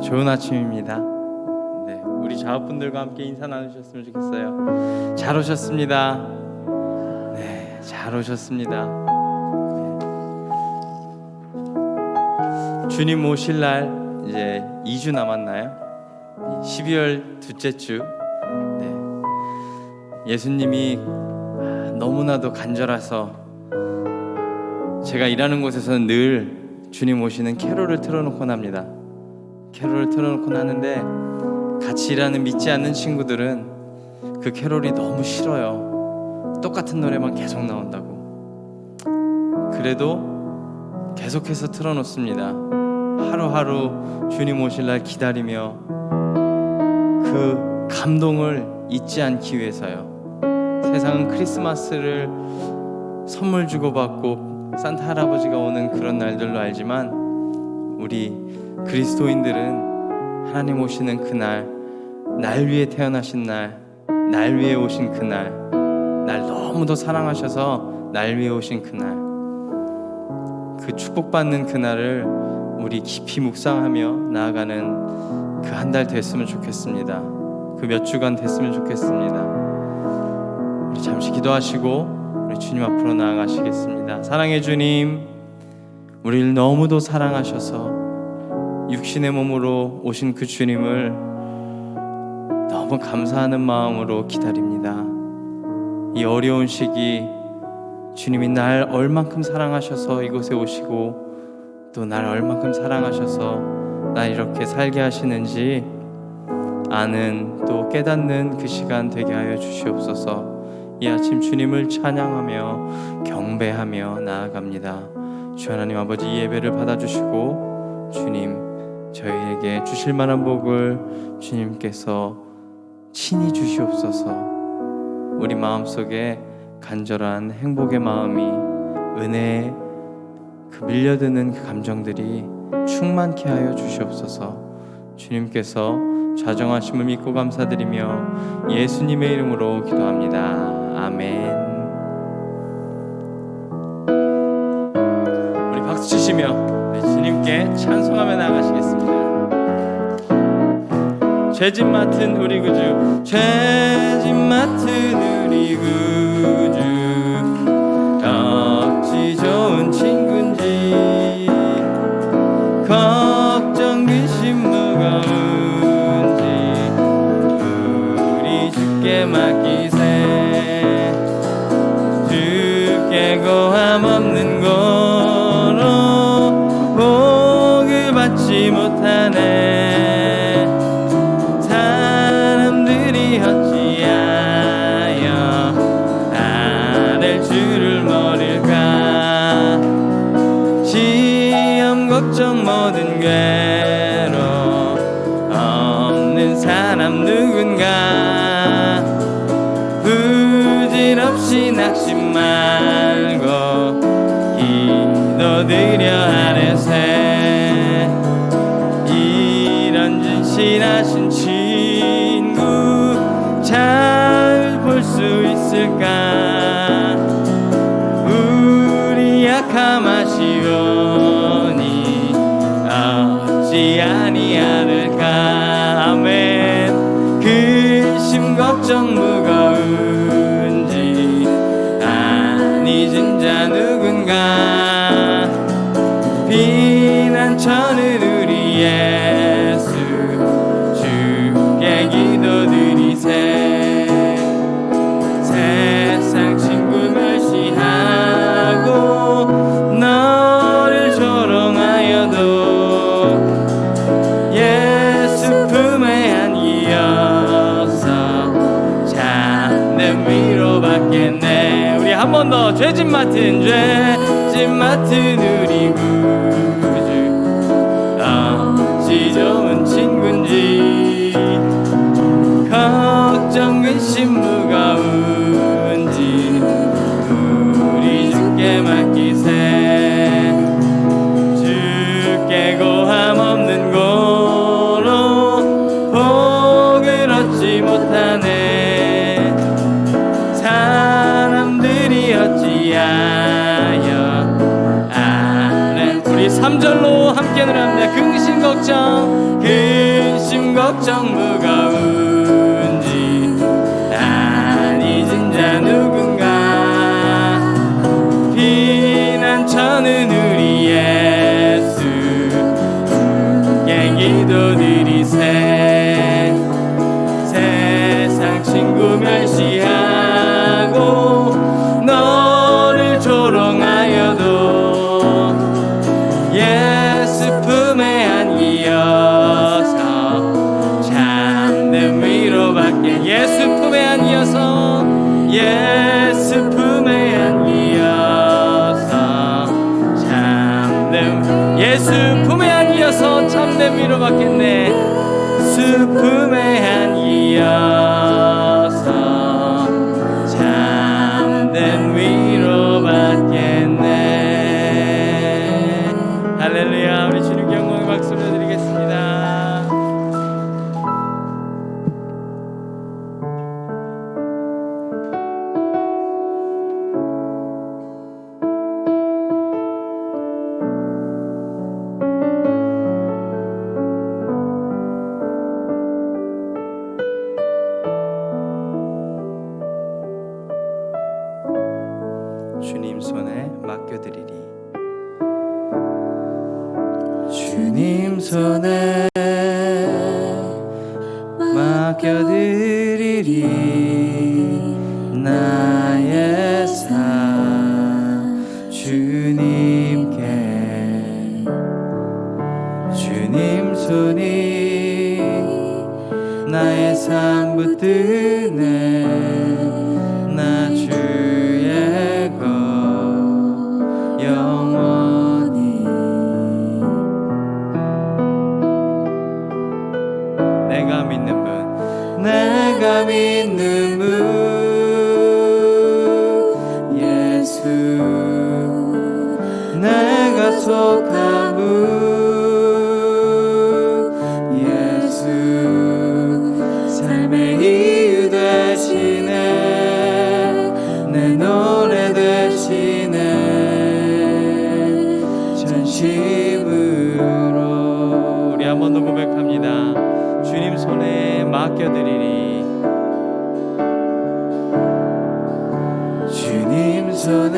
좋은 아침입니다. 네, 우리 자업분들과 함께 인사 나누셨으면 좋겠어요. 잘 오셨습니다. 네, 잘 오셨습니다. 네. 주님 오실 날 이제 2주 남았나요? 12월 둘째 주. 네. 예수님이 너무나도 간절해서 제가 일하는 곳에서는 늘 주님 오시는 캐롤을 틀어놓고 납니다. 캐롤을 틀어놓고 나는데 같이 일하는 믿지 않는 친구들은 그 캐롤이 너무 싫어요. 똑같은 노래만 계속 나온다고. 그래도 계속해서 틀어놓습니다. 하루하루 주님 오실 날 기다리며 그 감동을 잊지 않기 위해서요. 세상은 크리스마스를 선물 주고받고 산타 할아버지가 오는 그런 날들로 알지만 우리 그리스도인들은 하나님 오시는 그날, 날 위해 태어나신 날, 날 위해 오신 그날, 날 너무도 사랑하셔서 날 위해 오신 그날, 그 축복받는 그날을 우리 깊이 묵상하며 나아가는 그 한 달 됐으면 좋겠습니다. 그 몇 주간 됐으면 좋겠습니다. 우리 잠시 기도하시고 우리 주님 앞으로 나아가시겠습니다. 사랑의 주님, 우리를 너무도 사랑하셔서 육신의 몸으로 오신 그 주님을 너무 감사하는 마음으로 기다립니다. 이 어려운 시기 주님이 날 얼만큼 사랑하셔서 이곳에 오시고 또 날 얼만큼 사랑하셔서 날 이렇게 살게 하시는지 아는 또 깨닫는 그 시간 되게 하여 주시옵소서. 이 아침 주님을 찬양하며 경배하며 나아갑니다. 주 하나님 아버지, 이 예배를 받아주시고 주님 저희에게 주실 만한 복을 주님께서 친히 주시옵소서. 우리 마음속에 간절한 행복의 마음이, 은혜의 그 밀려드는 그 감정들이 충만케 하여 주시옵소서. 주님께서 좌정하심을 믿고 감사드리며 예수님의 이름으로 기도합니다. 아멘. 우리 박수 치시며 주님께 찬송하며 나가시겠습니다. 죄짐 맡은 우리 구주, 죄짐 맡은 우리 구주, 어찌 좋은 친구인지, 걱정 근심 무거운지 우리 주께 맡기세. 주께 고함 없는 고로 복을 받지 못하네. 사람들이 어찌하여 나를 주를 모를까. 시험 걱정 모든 괴로 없는 사람 누군가. 부질없이 낙심 말고 기도드려 아뢰세. 이런 진실하신 친구 잘 볼 수 있을까. 우리 약함 아시오니 어찌 아니하를까. 아멘. 근심 걱정 무거운지 안 잊은 자 누군가. 피난처는 우리 예수 주께 기도드리세. 세상 친구 멸시하고 너를 조롱하여도 예수 품에 안기어서 자는 위로받겠네. 우리 한 번 더. 죄짐 맡은 죄짐 맡은 우리 구주, 어찌 좋은 친구인지, 걱정 근심 무거운지 우리 주께 맡기세. 주께 고함 없는 고로 복을 얻지 못하네. 사람들이 어찌하여 아는. 우리 3절로 함께 노래합니다. 근심 걱정 걱정 무거운지 난 잊은 자 누군가 피난처는 우리 예수 주께 기도드리세 세상 친구 멸시하고 너를 조롱하여도 예수 품에 안기어서 참된 위로받게 예수 품에 안기어서 예수 품에 안기어서 참된 예수 품에 안기어서 참된 위로받겠네 수 품에 안기어서 참된 위로받겠네. 할렐루야. 우리 주님께 영광의 박수를 드리겠습니다. 주님 손에 맡겨드리리 주님 손에 맡겨드리리 나의 삶 주님께 주님 손이 나의 삶 붙드네 나 주의 것 영원히 내가 믿는 분 내가 믿는 분 예수 내가 속한 분 예수 삶의 이유 되시네 내 노래 되시네 전심으로 우리 한 번 더 고백합니다. 주님 손에 맡겨드리리 주님 손에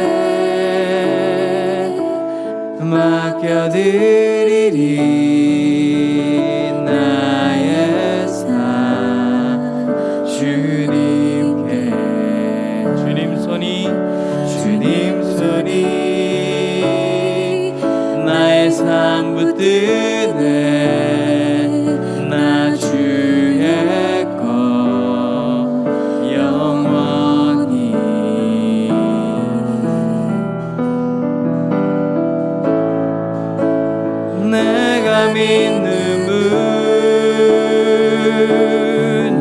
맡겨드리리 나의 삶 주님께 주님 손이 나의 삶 붙드네 나 주의 것 영원히 내가 믿는 분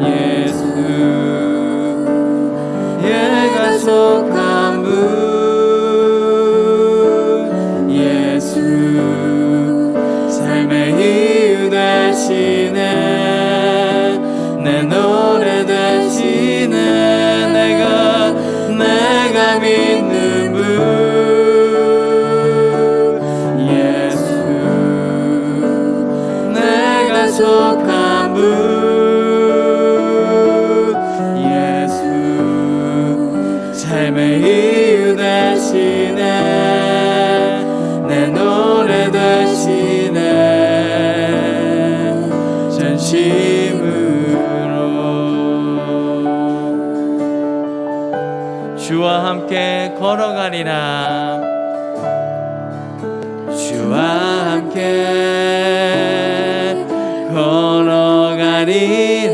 예수 얘가 속한 분 예수 삶의 이유 되시네 내 노래 되시네 내가 믿는 분 예수 내가 속한 분 예수 삶의 이유 되시네 내 노래 되시네 전심으로 주와 함께 걸어가리라 주와 함께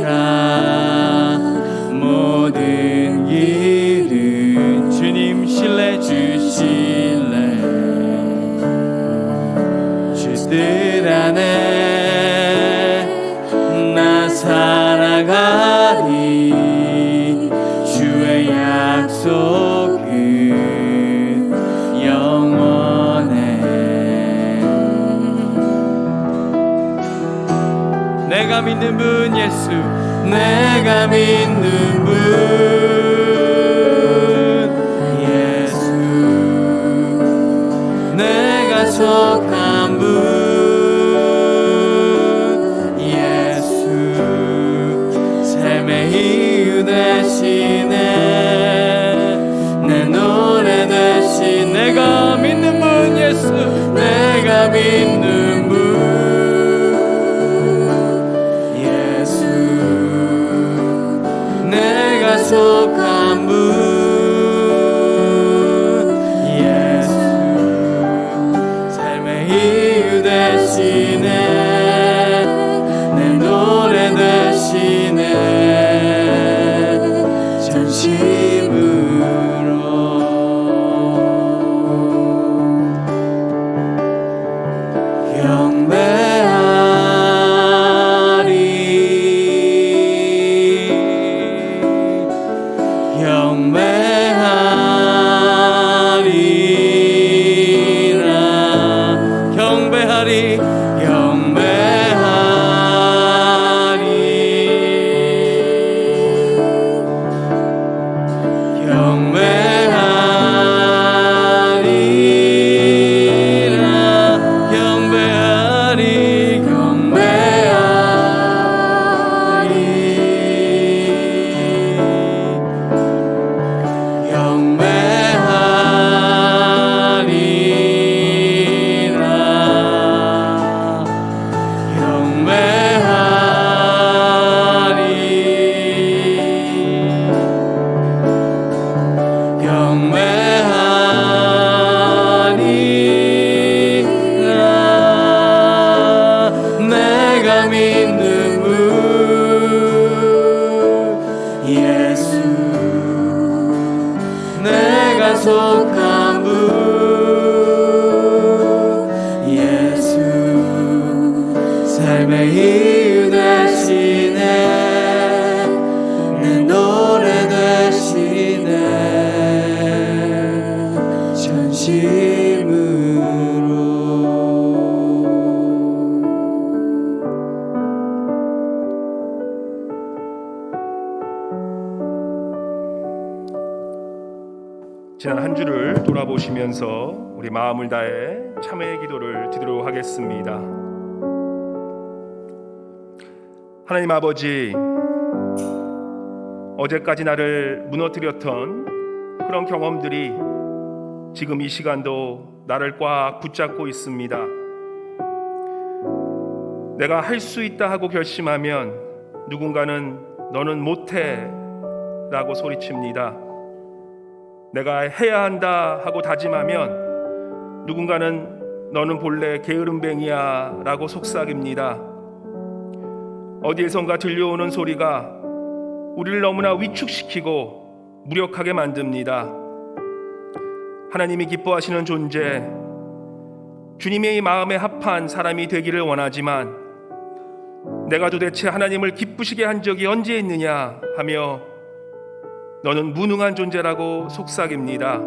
걸어가리라 모든 길은 주님 신뢰 주실래 주 뜻 안에 나 살아가리 주의 약속은 영원해 내가 믿는 분 예수 내가 믿는 분 예수 내가 속한 분 예수 속한 분 예수 삶의 이유 되시네 내 노래 되시네 전심으로 경배하리 내가 믿는 분 예수 내가 속한 분 예수 삶의 이유 되시네 내 노래 되시네 전심으로 지난 한 주를 돌아보시면서 우리 마음을 다해 참회의 기도를 드리도록 하겠습니다. 하나님 아버지, 어제까지 나를 무너뜨렸던 그런 경험들이 지금 이 시간도 나를 꽉 붙잡고 있습니다. 내가 할 수 있다 하고 결심하면 누군가는 너는 못해 라고 소리칩니다. 내가 해야 한다 하고 다짐하면 누군가는 너는 본래 게으름뱅이야 라고 속삭입니다. 어디에선가 들려오는 소리가 우리를 너무나 위축시키고 무력하게 만듭니다. 하나님이 기뻐하시는 존재, 주님의 마음에 합한 사람이 되기를 원하지만 내가 도대체 하나님을 기쁘시게 한 적이 언제 있느냐 하며 너는 무능한 존재라고 속삭입니다.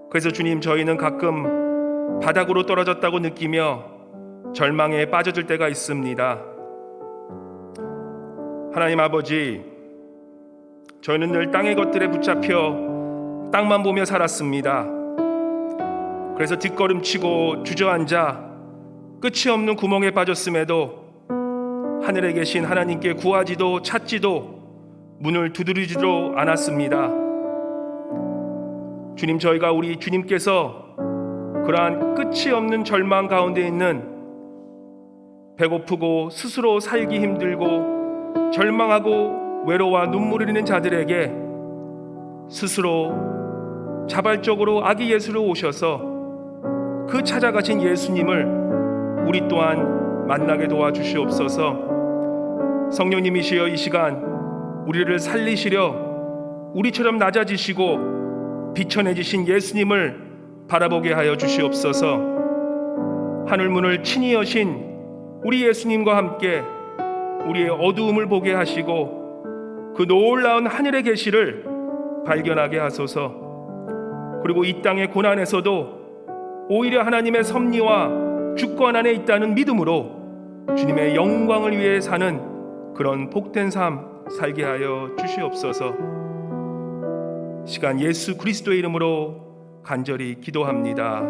그래서 주님, 저희는 가끔 바닥으로 떨어졌다고 느끼며 절망에 빠져들 때가 있습니다. 하나님 아버지, 저희는 늘 땅의 것들에 붙잡혀 땅만 보며 살았습니다. 그래서 뒷걸음치고 주저앉아 끝이 없는 구멍에 빠졌음에도 하늘에 계신 하나님께 구하지도 찾지도 문을 두드리지도 않았습니다. 주님, 저희가 우리 주님께서 그러한 끝이 없는 절망 가운데 있는 배고프고 스스로 살기 힘들고 절망하고 외로워 눈물 흘리는 자들에게 스스로 자발적으로 아기 예수로 오셔서 그 찾아가신 예수님을 우리 또한 만나게 도와주시옵소서. 성령님이시여 이 시간 우리를 살리시려 우리처럼 낮아지시고 비천해지신 예수님을 바라보게 하여 주시옵소서. 하늘문을 친히 여신 우리 예수님과 함께 우리의 어두움을 보게 하시고 그 놀라운 하늘의 계시를 발견하게 하소서. 그리고 이 땅의 고난에서도 오히려 하나님의 섭리와 주권 안에 있다는 믿음으로 주님의 영광을 위해 사는 그런 복된 삶 살게 하여 주시옵소서. 시간 예수 그리스도의 이름으로 간절히 기도합니다.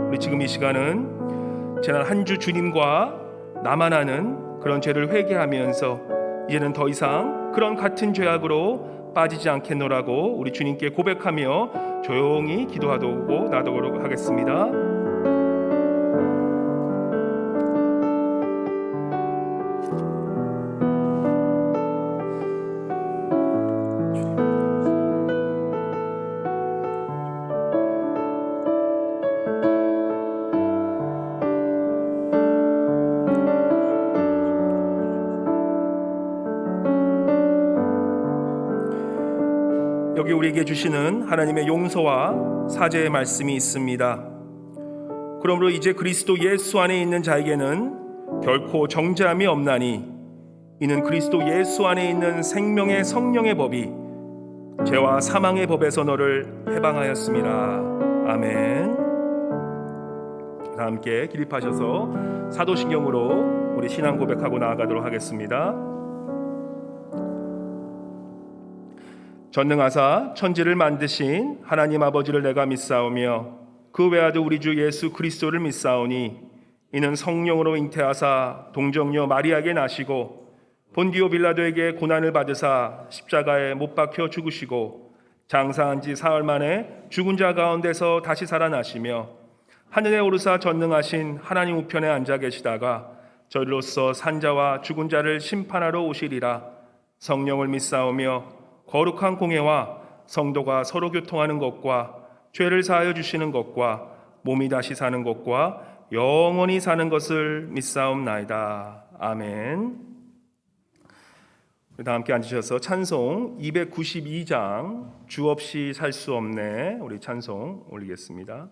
우리 지금 이 시간은 지난 한 주 주님과 나만 아는 그런 죄를 회개하면서 이제는 더 이상 그런 같은 죄악으로 빠지지 않겠노라고 우리 주님께 고백하며 조용히 기도하도록 나도록 하겠습니다. 여기 우리에게 주시는 하나님의 용서와 사죄의 말씀이 있습니다. 그러므로 이제 그리스도 예수 안에 있는 자에게는 결코 정죄함이 없나니 이는 그리스도 예수 안에 있는 생명의 성령의 법이 죄와 사망의 법에서 너를 해방하였습니다. 아멘. 다 함께 기립하셔서 사도신경으로 우리 신앙 고백하고 나아가도록 하겠습니다. 전능하사 천지를 만드신 하나님 아버지를 내가 믿사오며 그 외아들 우리 주 예수 그리스도를 믿사오니 이는 성령으로 잉태하사 동정녀 마리아에게 나시고 본디오 빌라도에게 고난을 받으사 십자가에 못 박혀 죽으시고 장사한 지 사흘 만에 죽은 자 가운데서 다시 살아나시며 하늘에 오르사 전능하신 하나님 우편에 앉아 계시다가 저리로서 산자와 죽은 자를 심판하러 오시리라. 성령을 믿사오며 거룩한 공회와 성도가 서로 교통하는 것과 죄를 사하여 주시는 것과 몸이 다시 사는 것과 영원히 사는 것을 믿사옵나이다. 아멘. 다 함께 앉으셔서 찬송 292장 주 없이 살 수 없네 우리 찬송 올리겠습니다.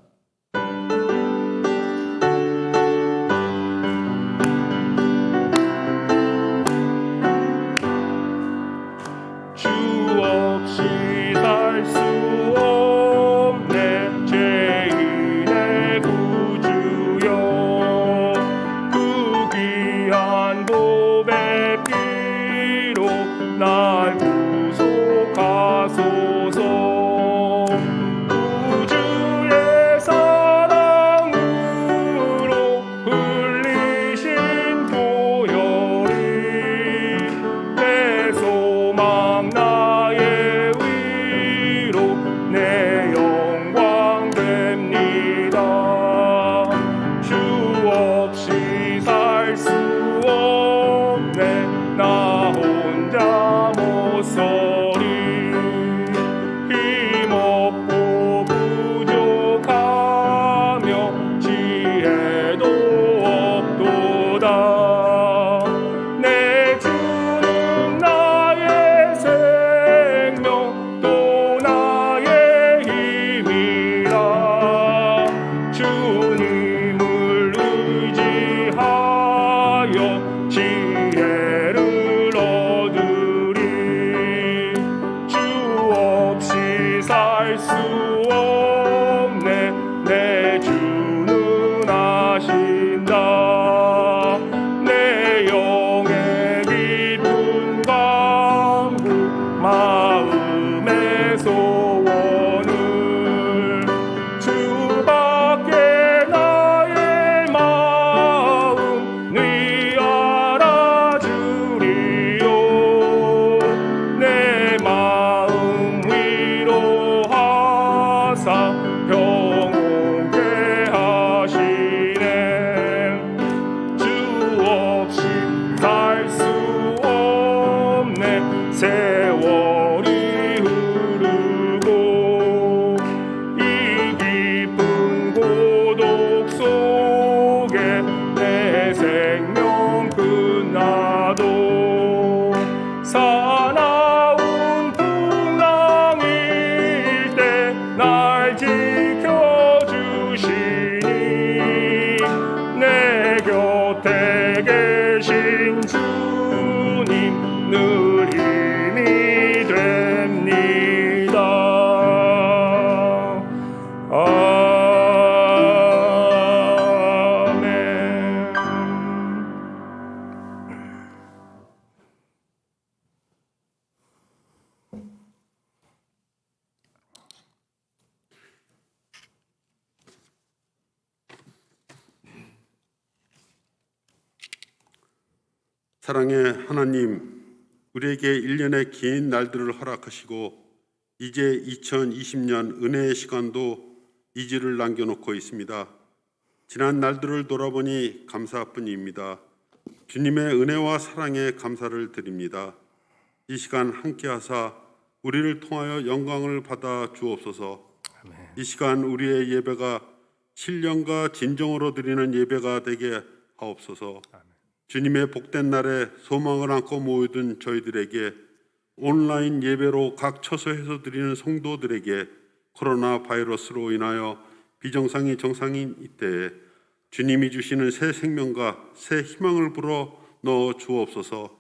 주 없이 살 수 없네 죄인의 구주여 그 귀한 보배 피로 날 구속하소서. 구주의 사랑으로 흘리신 보혈이 내 소망 나의 위로 내 영광 됩니다. 주 없이 살 수 없네 나 혼자 못 서리. 힘없고 부족하며 지혜도 없도다. 내 주는 나의 생명 또 나의 힘이라. 주님을 의지하여 지혜를 얻으리. 주 없이 살 수 없네 내 주는 아신다. 내 영의 깊은 간구 마음의 소원을 주밖에 나의 마음 네 알아주리요. 내 마음 위로하사 평온케 하시네. 주 없이 살 수 없네 세월이 흐르고 이 깊은 고독 속에 내 생명 끝나도 사나운 풍랑일 때 날 지켜주시니 내 곁에 계신 주님 늘 힘이 됩니다. 아멘. 사랑의 하나님, 우리에게 1년의 긴 날들을 허락하시고 이제 2020년 은혜의 시간도 2주를 남겨놓고 있습니다. 지난 날들을 돌아보니 감사뿐입니다. 주님의 은혜와 사랑에 감사를 드립니다. 이 시간 함께하사 우리를 통하여 영광을 받아 주옵소서. 이 시간 우리의 예배가 신령과 진정으로 드리는 예배가 되게 하옵소서. 주님의 복된 날에 소망을 안고 모여든 저희들에게 온라인 예배로 각 처소에서 드리는 성도들에게 코로나 바이러스로 인하여 비정상이 정상인 이때에 주님이 주시는 새 생명과 새 희망을 불어 넣어 주옵소서.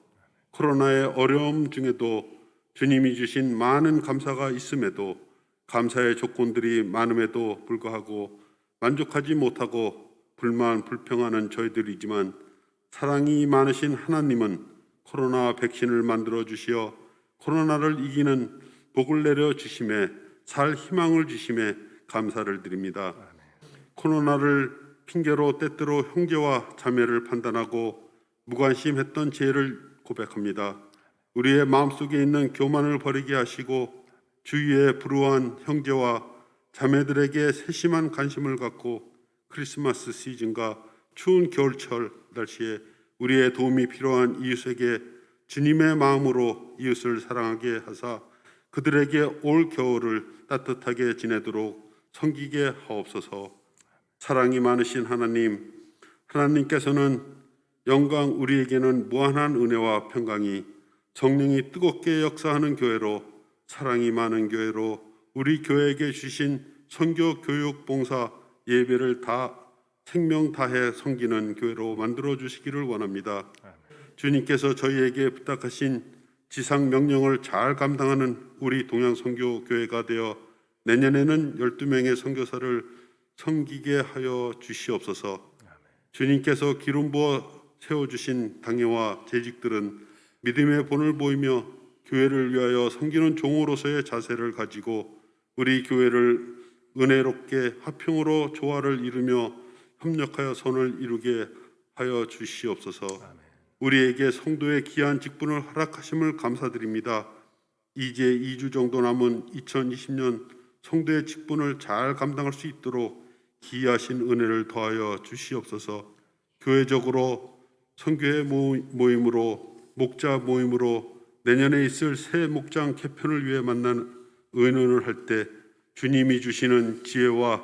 코로나의 어려움 중에도 주님이 주신 많은 감사가 있음에도 감사의 조건들이 많음에도 불구하고 만족하지 못하고 불만 불평하는 저희들이지만 사랑이 많으신 하나님은 코로나 백신을 만들어 주시어 코로나를 이기는 복을 내려 주심에 살 희망을 주심에 감사를 드립니다. 코로나를 핑계로 때때로 형제와 자매를 판단하고 무관심했던 죄를 고백합니다. 우리의 마음속에 있는 교만을 버리게 하시고 주위의 불우한 형제와 자매들에게 세심한 관심을 갖고 크리스마스 시즌과 추운 겨울철 날씨에 우리의 도움이 필요한 이웃에게 주님의 마음으로 이웃을 사랑하게 하사 그들에게 올 겨울을 따뜻하게 지내도록 섬기게 하옵소서. 사랑이 많으신 하나님, 하나님께서는 영광 우리에게는 무한한 은혜와 평강이 성령이 뜨겁게 역사하는 교회로 사랑이 많은 교회로 우리 교회에게 주신 선교 교육 봉사 예배를 다 생명 다해 섬기는 교회로 만들어 주시기를 원합니다. 주님께서 저희에게 부탁하신 지상 명령을 잘 감당하는 우리 동양 선교 교회가 되어 내년에는 12명의 선교사를 섬기게 하여 주시옵소서. 주님께서 기름 부어 세워주신 당회와 재직들은 믿음의 본을 보이며 교회를 위하여 섬기는 종으로서의 자세를 가지고 우리 교회를 은혜롭게 화평으로 조화를 이루며 협력하여 선을 이루게 하여 주시옵소서. 우리에게 성도의 귀한 직분을 허락하심을 감사드립니다. 이제 2주 정도 남은 2020년 성도의 직분을 잘 감당할 수 있도록 기이하신 은혜를 더하여 주시옵소서. 교회적으로 선교회 모임으로 목자 모임으로 내년에 있을 새 목장 개편을 위해 만난 의논을 할 때 주님이 주시는 지혜와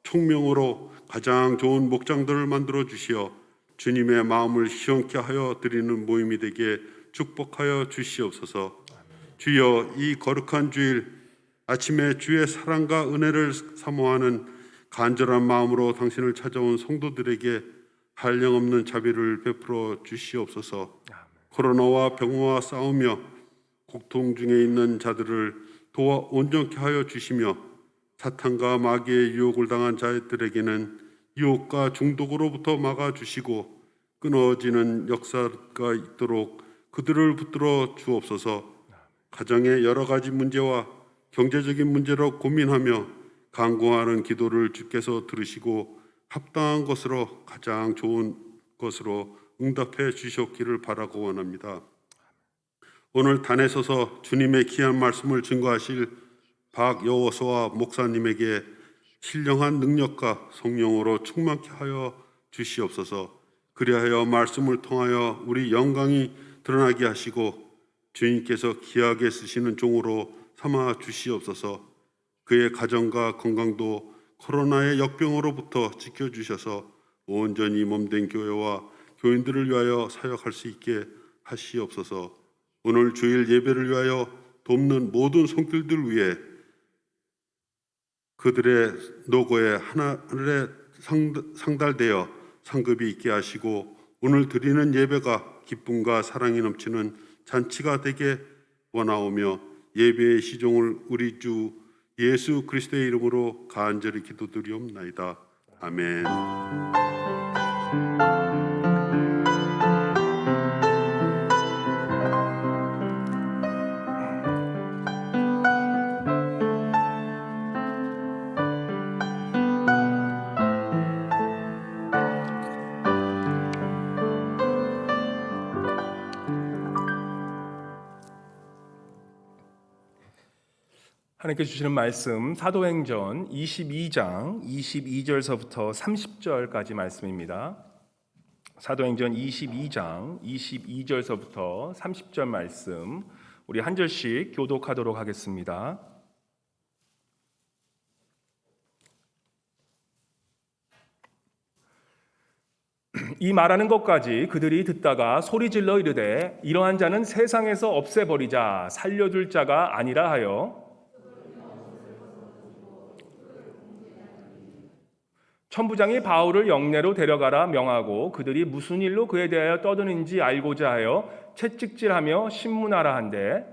총명으로 가장 좋은 목장들을 만들어 주시어 주님의 마음을 시원케 하여 드리는 모임이 되게 축복하여 주시옵소서. 주여, 이 거룩한 주일 아침에 주의 사랑과 은혜를 사모하는 간절한 마음으로 당신을 찾아온 성도들에게 한량없는 자비를 베풀어 주시옵소서. 코로나와 병화와 싸우며 고통 중에 있는 자들을 도와 온전케 하여 주시며 사탄과 마귀의 유혹을 당한 자들에게는 유혹과 중독으로부터 막아주시고 끊어지는 역사가 있도록 그들을 붙들어 주옵소서. 가정의 여러 가지 문제와 경제적인 문제로 고민하며 간구하는 기도를 주께서 들으시고 합당한 것으로 가장 좋은 것으로 응답해 주셨기를 바라고 원합니다. 오늘 단에 서서 주님의 귀한 말씀을 증거하실 박여호수아 목사님에게 신령한 능력과 성령으로 충만케 하여 주시옵소서. 그리하여 말씀을 통하여 우리 영광이 드러나게 하시고 주님께서 귀하게 쓰시는 종으로 삼아 주시옵소서. 그의 가정과 건강도 코로나의 역병으로부터 지켜주셔서 온전히 몸된 교회와 교인들을 위하여 사역할 수 있게 하시옵소서. 오늘 주일 예배를 위하여 돕는 모든 손길들 위해 그들의 노고에 하늘에 상달되어 상급이 있게 하시고 오늘 드리는 예배가 기쁨과 사랑이 넘치는 잔치가 되게 원하오며 예배의 시종을 우리 주 예수 그리스도의 이름으로 간절히 기도드리옵나이다. 아멘. 하나님께서 주시는 말씀 사도행전 22장 22절서부터 30절까지 말씀입니다. 사도행전 22장 22절서부터 30절 말씀 우리 한 절씩 교독하도록 하겠습니다. 이 말하는 것까지 그들이 듣다가 소리질러 이르되 이러한 자는 세상에서 없애버리자 살려둘 자가 아니라 하여 천부장이 바울을 영내로 데려가라 명하고 그들이 무슨 일로 그에 대하여 떠드는지 알고자 하여 채찍질하며 신문하라 한데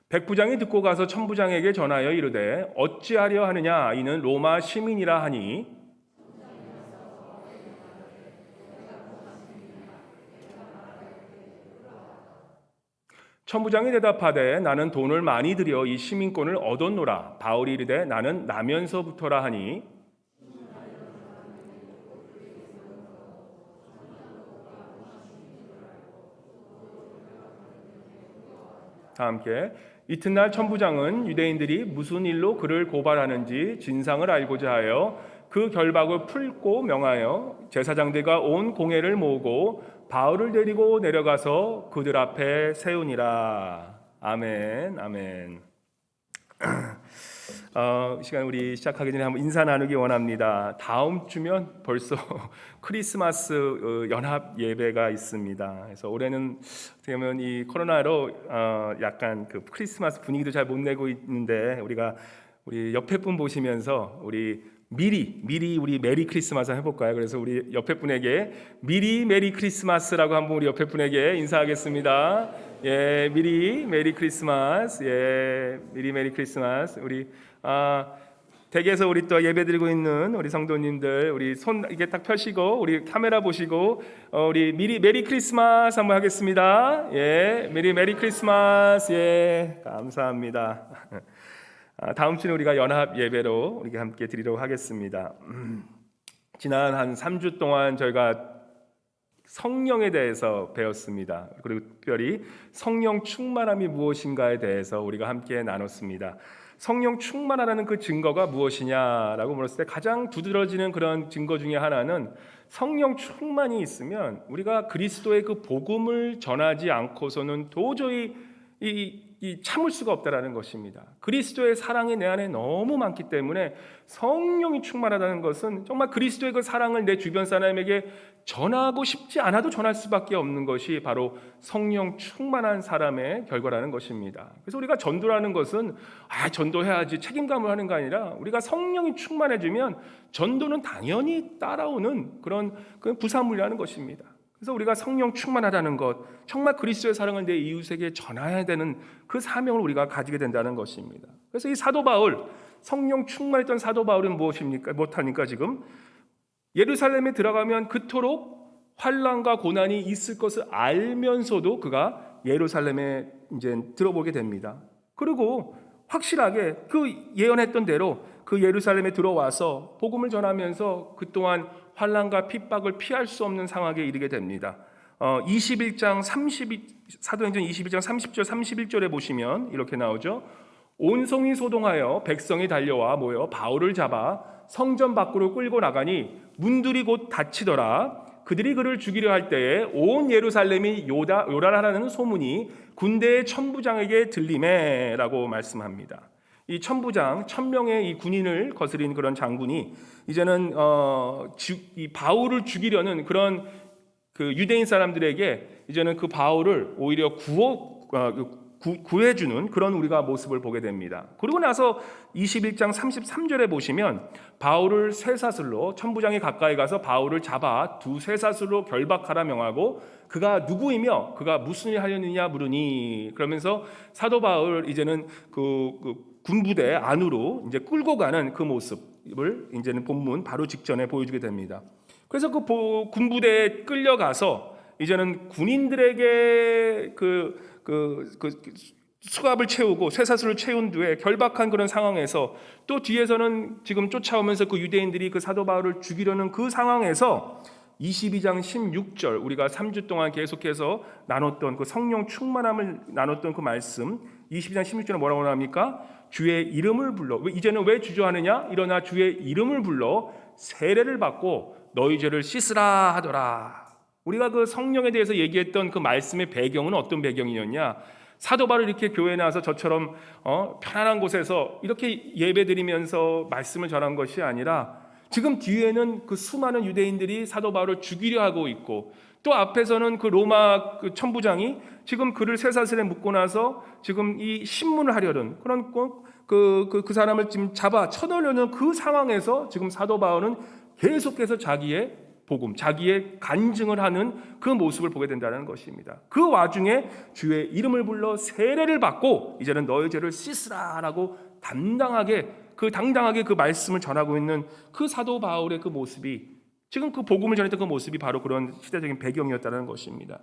백부장이 듣고 가서 천부장에게 전하여 이르되 어찌하려 하느냐 이는 로마 시민이라 하니 천부장이 대답하되 나는 돈을 많이 들여 이 시민권을 얻었노라. 바울이 이르되 나는 나면서부터라 하니 다 함께 이튿날 천부장은 유대인들이 무슨 일로 그를 고발하는지 진상을 알고자 하여 그 결박을 풀고 명하여 제사장들과 온 공회를 모으고 바울을 데리고 내려가서 그들 앞에 세우니라. 아멘, 아멘. 시간 우리 시작하기 전에 한번 인사 나누기 원합니다. 다음 주면 벌써 크리스마스 연합 예배가 있습니다. 그래서 올해는 어떻게 보면 이 코로나로 약간 그 크리스마스 분위기도 잘 못 내고 있는데 우리 옆에 분 보시면서 우리 미리 우리 메리 크리스마스 해볼까요? 그래서 우리 옆에 분에게 미리 메리 크리스마스라고 한번 우리 옆에 분에게 인사하겠습니다. 예, 미리 메리 크리스마스. 예, 미리 메리 크리스마스. 우리 댁에서 우리 또 예배드리고 있는 우리 성도님들 우리 손 이게 딱 펴시고 우리 카메라 보시고 우리 미리 메리 크리스마스 한번 하겠습니다. 예, 미리 메리 크리스마스. 예, 감사합니다. 다음 주는 우리가 연합 예배로 우리가 함께 드리도록 하겠습니다. 지난 한 3주 동안 저희가 성령에 대해서 배웠습니다. 그리고 특별히 성령 충만함이 무엇인가에 대해서 우리가 함께 나눴습니다. 성령 충만하라는 그 증거가 무엇이냐라고 물었을 때 가장 두드러지는 그런 증거 중에 하나는 성령 충만이 있으면 우리가 그리스도의 그 복음을 전하지 않고서는 도저히 참을 수가 없다라는 것입니다. 그리스도의 사랑이 내 안에 너무 많기 때문에 성령이 충만하다는 것은 정말 그리스도의 그 사랑을 내 주변 사람에게 전하고 싶지 않아도 전할 수밖에 없는 것이 바로 성령 충만한 사람의 결과라는 것입니다. 그래서 우리가 전도라는 것은 전도해야지 책임감을 하는 거 아니라 우리가 성령이 충만해지면 전도는 당연히 따라오는 그런 부사물이라는 것입니다. 그래서 우리가 성령 충만하다는 것, 정말 그리스도의 사랑을 내 이웃에게 전해야 되는 그 사명을 우리가 가지게 된다는 것입니다. 그래서 이 사도 바울, 성령 충만했던 사도 바울은 못하니까 지금 예루살렘에 들어가면 그토록 환난과 고난이 있을 것을 알면서도 그가 예루살렘에 이제 들어보게 됩니다. 그리고 확실하게 그 예언했던 대로 그 예루살렘에 들어와서 복음을 전하면서 그동안 환난과 핍박을 피할 수 없는 상황에 이르게 됩니다. 21장 30 사도행전 21장 30절 31절에 보시면 이렇게 나오죠. 온성이 소동하여 백성이 달려와 모여 바울을 잡아 성전 밖으로 끌고 나가니 문들이 곧 닫히더라. 그들이 그를 죽이려 할 때에 온 예루살렘이 요란하라는 소문이 군대의 천부장에게 들리매라고 말씀합니다. 이 천부장 1000명의 이 군인을 거스린 그런 장군이 이제는 이 바울을 죽이려는 그런 그 유대인 사람들에게 이제는 그 바울을 오히려 구해주는 그런 우리가 모습을 보게 됩니다. 그리고 나서 21장 33절에 보시면 바울을 쇠사슬로 천부장이 가까이 가서 바울을 잡아 두 쇠사슬로 결박하라 명하고 그가 누구이며 그가 무슨 일 하려느냐 물으니 그러면서 사도 바울 이제는 그 군부대 안으로 이제 끌고 가는 그 모습을 이제는 본문 바로 직전에 보여주게 됩니다. 그래서 그 군부대에 끌려가서 이제는 군인들에게 그 수갑을 채우고 쇠사슬을 채운 뒤에 결박한 그런 상황에서 또 뒤에서는 지금 쫓아오면서 그 유대인들이 그 사도 바울을 죽이려는 그 상황에서 22장 16절 우리가 3주 동안 계속해서 나눴던 그 성령 충만함을 나눴던 그 말씀 22장 16절에 뭐라고 나옵니까? 주의 이름을 불러 이제는 왜 주저하느냐? 일어나 주의 이름을 불러 세례를 받고 너희 죄를 씻으라 하더라. 우리가 그 성령에 대해서 얘기했던 그 말씀의 배경은 어떤 배경이었냐? 사도 바울이 이렇게 교회에 나와서 저처럼 편안한 곳에서 이렇게 예배드리면서 말씀을 전한 것이 아니라 지금 뒤에는 그 수많은 유대인들이 사도 바울을 죽이려 하고 있고, 또 앞에서는 그 로마 그 천부장이 지금 그를 쇠사슬에 묶고 나서 지금 이 신문을 하려는 그런 그 사람을 지금 잡아 쳐넣으려는 그 상황에서 지금 사도 바울은 계속해서 자기의 복음, 자기의 간증을 하는 그 모습을 보게 된다는 것입니다. 그 와중에 주의 이름을 불러 세례를 받고 이제는 너의 죄를 씻으라라고 당당하게 그 말씀을 전하고 있는 그 사도 바울의 그 모습이, 지금 그 복음을 전했던 그 모습이 바로 그런 시대적인 배경이었다는 것입니다.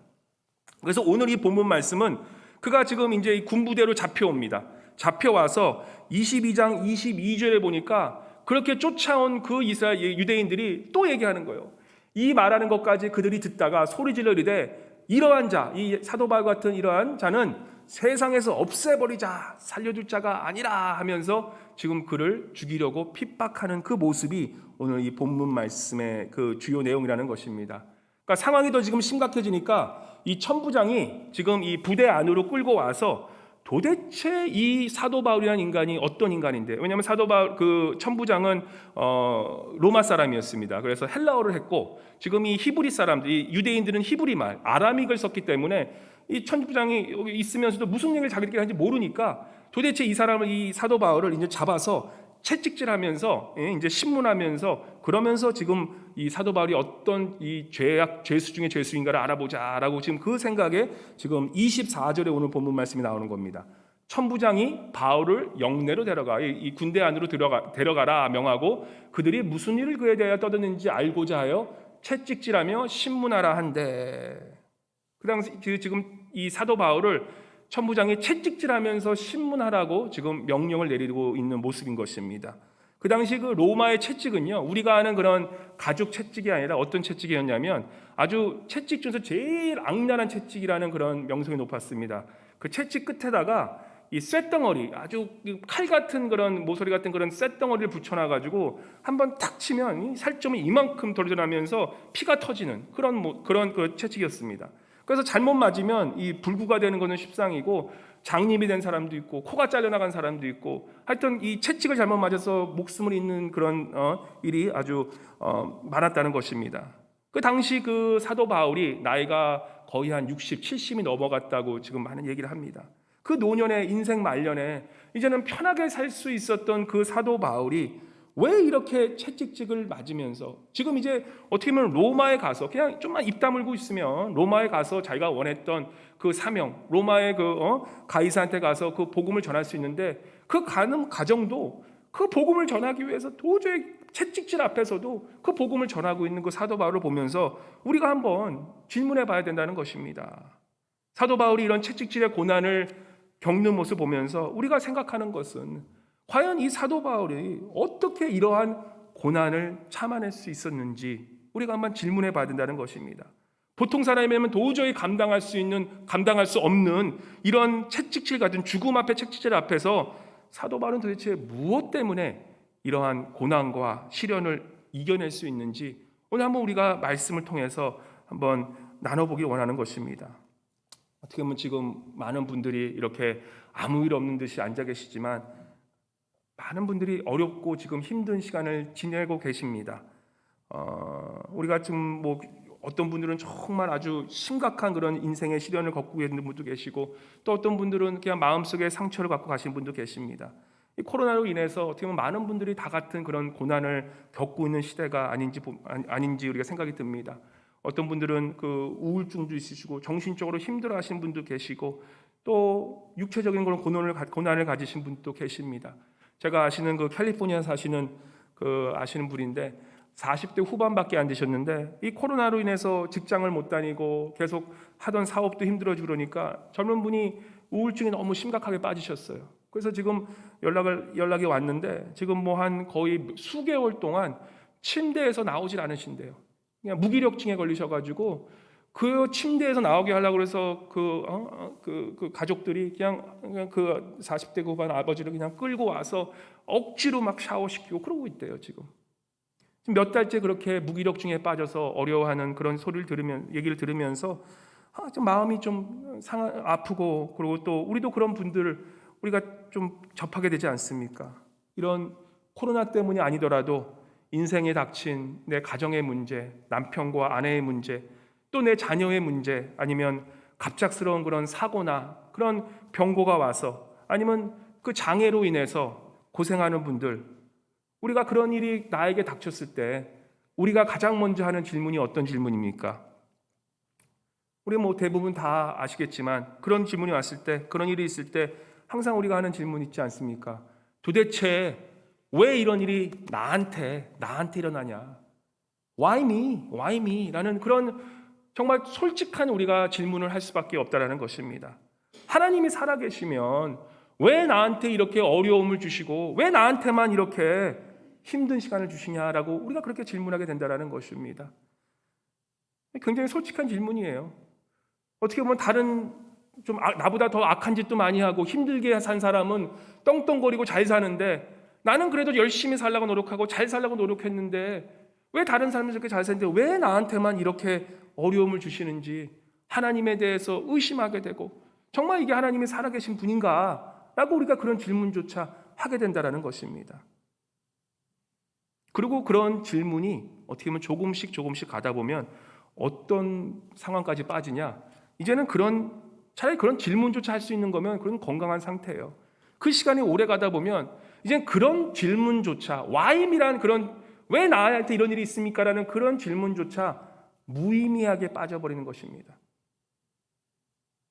그래서 오늘 이 본문 말씀은 그가 지금 이제 이 군부대로 잡혀옵니다. 잡혀와서 22장 22절에 보니까 그렇게 쫓아온 그 이스라엘 유대인들이 또 얘기하는 거예요. 이 말하는 것까지 그들이 듣다가 소리질러 이르되 이러한 자, 이 사도 바울 같은 이러한 자는 세상에서 없애버리자, 살려줄 자가 아니라 하면서 지금 그를 죽이려고 핍박하는 그 모습이 오늘 이 본문 말씀의 그 주요 내용이라는 것입니다. 그러니까 상황이 더 지금 심각해지니까 이 천부장이 지금 이 부대 안으로 끌고 와서 도대체 이 사도 바울이라는 인간이 어떤 인간인데, 왜냐하면 사도 바울 그 천부장은 로마 사람이었습니다. 그래서 헬라어를 했고, 지금 이 히브리 사람들, 이 유대인들은 히브리 말 아람익을 썼기 때문에 이 천부장이 여기 있으면서도 무슨 얘기를 자기들끼리 하는지 모르니까 도대체 이 사람을, 이 사도 바울을 이제 잡아서 채찍질하면서 이제 신문하면서 그러면서 지금 이 사도 바울이 어떤 이 죄수 중에 죄수인가를 알아보자라고 지금 그 생각에 지금 24절에 오늘 본문 말씀이 나오는 겁니다. 천부장이 바울을 영내로 데려가, 이 군대 안으로 데려가라 명하고 그들이 무슨 일을 그에 대하여 떠드는지 알고자 하여 채찍질하며 신문하라 한대. 그 당시 지금 이 사도 바울을 천부장이 채찍질하면서 신문하라고 지금 명령을 내리고 있는 모습인 것입니다. 그 당시 그 로마의 채찍은요, 우리가 아는 그런 가죽 채찍이 아니라 어떤 채찍이었냐면 아주 채찍 중에서 제일 악랄한 채찍이라는 그런 명성이 높았습니다. 그 채찍 끝에다가 이 쇳덩어리, 아주 칼 같은 그런 모서리 같은 그런 쇳덩어리를 붙여놔가지고 한번 탁 치면 이 살점이 이만큼 돌져나면서 피가 터지는 그런 그 채찍이었습니다. 그래서 잘못 맞으면 이 불구가 되는 것은 십상이고, 장님이 된 사람도 있고 코가 잘려나간 사람도 있고, 하여튼 이 채찍을 잘못 맞아서 목숨을 잃는 그런 일이 아주 많았다는 것입니다. 그 당시 그 사도 바울이 나이가 거의 한 60, 70이 넘어갔다고 지금 많은 얘기를 합니다. 그 노년의 인생 말년에 이제는 편하게 살 수 있었던 그 사도 바울이 왜 이렇게 채찍질을 맞으면서 지금 이제 어떻게 보면 로마에 가서 그냥 좀만 입 다물고 있으면 로마에 가서 자기가 원했던 그 사명, 로마의 그 가이사한테 가서 그 복음을 전할 수 있는데, 그 가는 과정도 그 복음을 전하기 위해서 도저히 채찍질 앞에서도 그 복음을 전하고 있는 그 사도 바울을 보면서 우리가 한번 질문해 봐야 된다는 것입니다. 사도 바울이 이런 채찍질의 고난을 겪는 모습을 보면서 우리가 생각하는 것은 과연 이 사도 바울이 어떻게 이러한 고난을 참아낼 수 있었는지 우리가 한번 질문해 봐야 된다는 것입니다. 보통 사람이면 도저히 감당할 수 없는 이런 채찍질 같은 죽음 앞에 채찍질 앞에서 사도 바울은 도대체 무엇 때문에 이러한 고난과 시련을 이겨낼 수 있는지 오늘 한번 우리가 말씀을 통해서 한번 나눠보기 원하는 것입니다. 어떻게 보면 지금 많은 분들이 이렇게 아무 일 없는 듯이 앉아 계시지만 많은 분들이 어렵고 지금 힘든 시간을 지내고 계십니다. 우리가 지금 뭐 어떤 분들은 정말 아주 심각한 그런 인생의 시련을 겪고 계시는 분도 계시고, 또 어떤 분들은 그냥 마음속에 상처를 갖고 가신 분도 계십니다. 이 코로나로 인해서 어떻게 보면 많은 분들이 다 같은 그런 고난을 겪고 있는 시대가 아닌지 우리가 생각이 듭니다. 어떤 분들은 그 우울증도 있으시고 정신적으로 힘들어하시는 분도 계시고, 또 육체적인 그런 고난을 가지신 분도 계십니다. 제가 아시는 그 캘리포니아 사시는 그 아시는 분인데 40대 후반밖에 안 되셨는데 이 코로나로 인해서 직장을 못 다니고 계속 하던 사업도 힘들어지고 그러니까 젊은 분이 우울증이 너무 심각하게 빠지셨어요. 그래서 지금 연락이 왔는데 지금 뭐 한 거의 수개월 동안 침대에서 나오질 않으신대요. 그냥 무기력증에 걸리셔가지고 그 침대에서 나오게 하려고 해서 그 가족들이 그냥 그 40대 후반 아버지를 그냥 끌고 와서 억지로 막 샤워시키고 그러고 있대요. 지금 몇 달째 그렇게 무기력증에 빠져서 어려워하는 그런 얘기를 들으면서 좀 마음이 좀 아프고, 그리고 또 우리도 그런 분들을 우리가 좀 접하게 되지 않습니까? 이런 코로나 때문이 아니더라도 인생에 닥친 내 가정의 문제, 남편과 아내의 문제, 또 내 자녀의 문제, 아니면 갑작스러운 그런 사고나 그런 병고가 와서, 아니면 그 장애로 인해서 고생하는 분들, 우리가 그런 일이 나에게 닥쳤을 때 우리가 가장 먼저 하는 질문이 어떤 질문입니까? 우리 대부분 다 아시겠지만 그런 질문이 왔을 때, 그런 일이 있을 때 항상 우리가 하는 질문 있지 않습니까? 도대체 왜 이런 일이 나한테 일어나냐? Why me? Why me? 라는 그런 정말 솔직한 우리가 질문을 할 수밖에 없다라는 것입니다. 하나님이 살아계시면 왜 나한테 이렇게 어려움을 주시고 왜 나한테만 이렇게 힘든 시간을 주시냐라고 우리가 그렇게 질문하게 된다라는 것입니다. 굉장히 솔직한 질문이에요. 어떻게 보면 다른 좀 나보다 더 악한 짓도 많이 하고 힘들게 산 사람은 떵떵거리고 잘 사는데, 나는 그래도 열심히 살려고 노력하고 잘 살려고 노력했는데 왜 다른 사람은 저렇게 잘 사는데 왜 나한테만 이렇게 어려움을 주시는지 하나님에 대해서 의심하게 되고, 정말 이게 하나님이 살아계신 분인가? 라고 우리가 그런 질문조차 하게 된다는 것입니다. 그리고 그런 질문이 어떻게 보면 조금씩 가다 보면 어떤 상황까지 빠지냐? 이제는 차라리 그런 질문조차 할 수 있는 거면 그런 건강한 상태예요. 그 시간이 오래 가다 보면 이제 그런 질문조차, why이란 그런 왜 나한테 이런 일이 있습니까? 라는 그런 질문조차 무의미하게 빠져버리는 것입니다.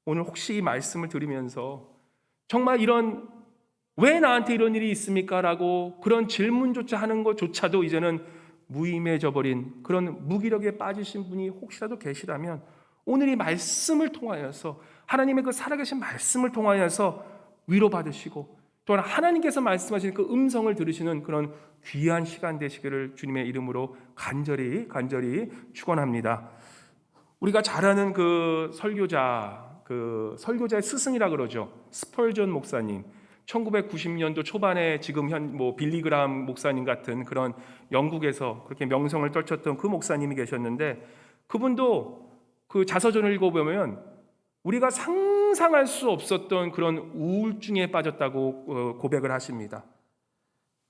오늘 혹시 이 말씀을 들으면서 정말 이런 왜 나한테 이런 일이 있습니까? 라고 그런 질문조차 하는 것조차도 이제는 무의미해져 버린 그런 무기력에 빠지신 분이 혹시라도 계시다면, 오늘 이 말씀을 통하여서, 하나님의 그 살아계신 말씀을 통하여서 위로받으시고 또한 하나님께서 말씀하시는 그 음성을 들으시는 그런 귀한 시간 되시기를 주님의 이름으로 간절히 축원합니다. 우리가 잘 아는 그 설교자의 스승이라 그러죠. 스펄전 목사님. 1990년도 초반에 지금 빌리그람 목사님 같은 그런 영국에서 그렇게 명성을 떨쳤던 그 목사님이 계셨는데, 그분도 그 자서전을 읽어보면 우리가 상상할 수 없었던 그런 우울증에 빠졌다고 고백을 하십니다.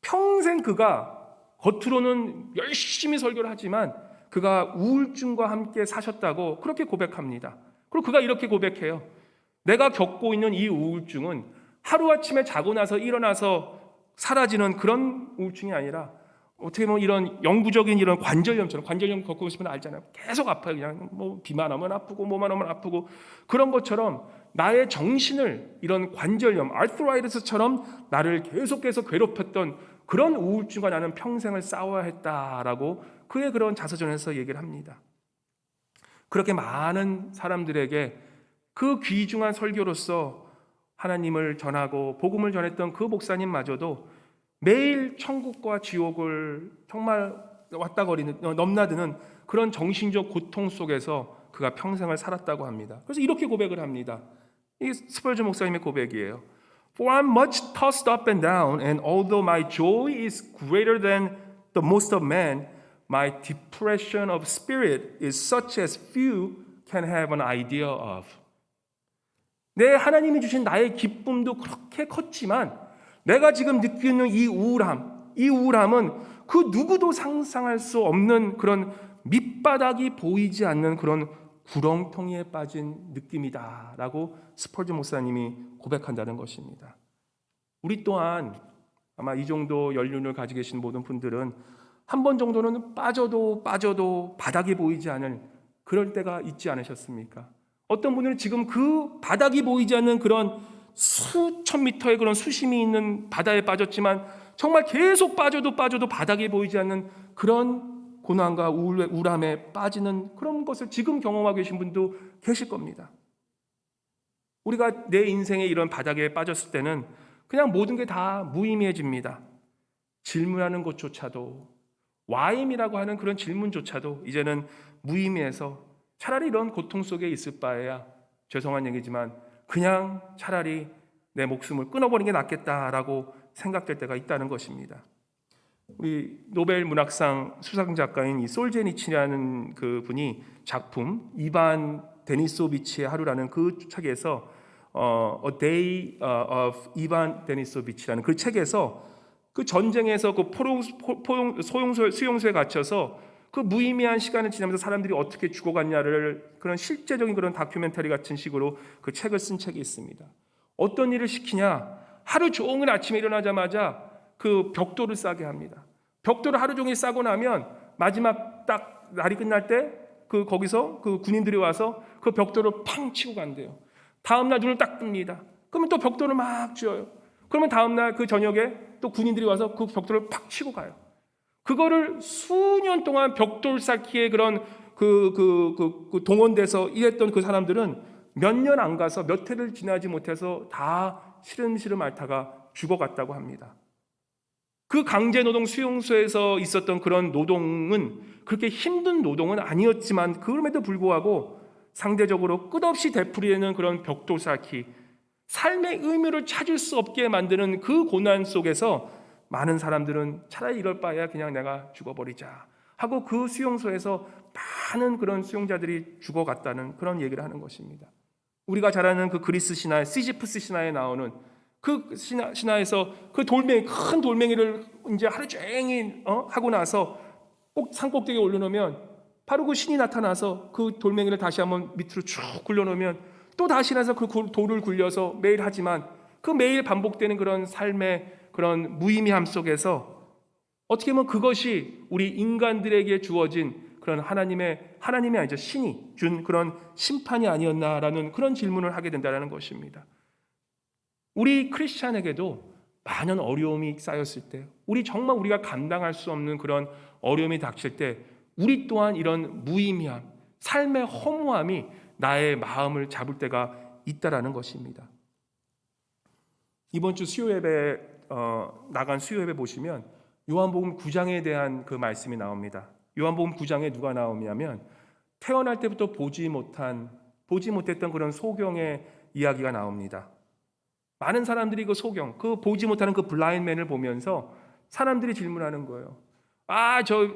평생 그가 겉으로는 열심히 설교를 하지만 그가 우울증과 함께 사셨다고 그렇게 고백합니다. 그리고 그가 이렇게 고백해요. 내가 겪고 있는 이 우울증은 하루아침에 자고 나서 일어나서 사라지는 그런 우울증이 아니라, 어떻게 보면 이런 영구적인 이런 관절염처럼, 관절염 겪고 있으면 알잖아요. 계속 아파요. 그냥 비만 하면 아프고 뭐만 하면 아프고, 그런 것처럼 나의 정신을 이런 관절염, 아르트라이티스처럼 나를 계속해서 괴롭혔던 그런 우울증과 나는 평생을 싸워야 했다라고 그의 그런 자서전에서 얘기를 합니다. 그렇게 많은 사람들에게 그 귀중한 설교로서 하나님을 전하고 복음을 전했던 그 목사님마저도 매일 천국과 지옥을 정말 넘나드는 그런 정신적 고통 속에서 그가 평생을 살았다고 합니다. 그래서 이렇게 고백을 합니다. 이 스펄전 목사님의 고백이에요. For I'm much tossed up and down, and although my joy is greater than the most of men, my depression of spirit is such as few can have an idea of. 내 하나님이 주신 나의 기쁨도 그렇게 컸지만 내가 지금 느끼는 이 우울함은 그 누구도 상상할 수 없는 그런 밑바닥이 보이지 않는 그런 구렁텅이에 빠진 느낌이다 라고 스펄전 목사님이 고백한다는 것입니다. 우리 또한 아마 이 정도 연륜을 가지고 계신 모든 분들은 한 번 정도는 빠져도 바닥이 보이지 않을 그럴 때가 있지 않으셨습니까? 어떤 분들은 지금 그 바닥이 보이지 않는 그런 수천 미터의 그런 수심이 있는 바다에 빠졌지만 정말 계속 빠져도 바닥이 보이지 않는 그런 고난과 우울함에 빠지는 그런 것을 지금 경험하고 계신 분도 계실 겁니다. 우리가 내 인생의 이런 바닥에 빠졌을 때는 그냥 모든 게 다 무의미해집니다. 질문하는 것조차도, why이라고 하는 그런 질문조차도 이제는 무의미해서 차라리 이런 고통 속에 있을 바에야, 죄송한 얘기지만 그냥 차라리 내 목숨을 끊어버리는 게 낫겠다라고 생각될 때가 있다는 것입니다. 우리 노벨 문학상 수상 작가인 이 솔제니치라는 그 분이 작품 이반 데니소비치의 하루라는 그 책에서 A Day of 이반 데니소비치라는 그 책에서 그 전쟁에서 그 수용소에 갇혀서 그 무의미한 시간을 지나면서 사람들이 어떻게 죽어갔냐를 그런 실제적인 그런 다큐멘터리 같은 식으로 그 책을 쓴 책이 있습니다. 어떤 일을 시키냐? 하루 종일 아침에 일어나자마자 그 벽돌을 싸게 합니다. 벽돌을 하루 종일 싸고 나면 마지막 딱 날이 끝날 때 그 거기서 그 군인들이 와서 그 벽돌을 팡 치고 간대요. 다음 날 눈을 딱 뜹니다. 그러면 또 벽돌을 막 쥐어요. 그러면 다음 날 그 저녁에 또 군인들이 와서 그 벽돌을 팍 치고 가요. 그거를 수년 동안 벽돌 쌓기에 그런 그 동원돼서 일했던 그 사람들은 몇 년 안 가서 몇 해를 지나지 못해서 다 시름시름 앓다가 죽어갔다고 합니다. 그 강제노동 수용소에서 있었던 그런 노동은 그렇게 힘든 노동은 아니었지만 그럼에도 불구하고 상대적으로 끝없이 되풀이되는 그런 벽돌 쌓기, 삶의 의미를 찾을 수 없게 만드는 그 고난 속에서 많은 사람들은 차라리 이럴 바에야 그냥 내가 죽어버리자 하고 그 수용소에서 많은 그런 수용자들이 죽어갔다는 그런 얘기를 하는 것입니다. 우리가 잘 아는 그 그리스 신화 시지프스 신화에 나오는 그 신화에서 그 돌멩이, 큰 돌멩이를 이제 하루 종일 하고 나서 꼭 산꼭대기에 올려놓으면 바로 그 신이 나타나서 그 돌멩이를 다시 한번 밑으로 쭉 굴려놓으면 또 다시 나서 그 돌을 굴려서 매일 하지만 그 매일 반복되는 그런 삶의 그런 무의미함 속에서 어떻게 보면 그것이 우리 인간들에게 주어진 그런 하나님이 아니죠, 신이 준 그런 심판이 아니었나라는 그런 질문을 하게 된다는 것입니다. 우리 크리스찬에게도 많은 어려움이 쌓였을 때, 정말 우리가 감당할 수 없는 그런 어려움이 닥칠 때 우리 또한 이런 무의미함, 삶의 허무함이 나의 마음을 잡을 때가 있다라는 것입니다. 이번 주 수요예배 나간 수요예배 보시면 요한복음 9장에 대한 그 말씀이 나옵니다. 요한복음 9장에 누가 나오냐면 태어날 때부터 보지 못했던 그런 소경의 이야기가 나옵니다. 많은 사람들이 그 소경, 그 보지 못하는 그 블라인드맨을 보면서 사람들이 질문하는 거예요. 저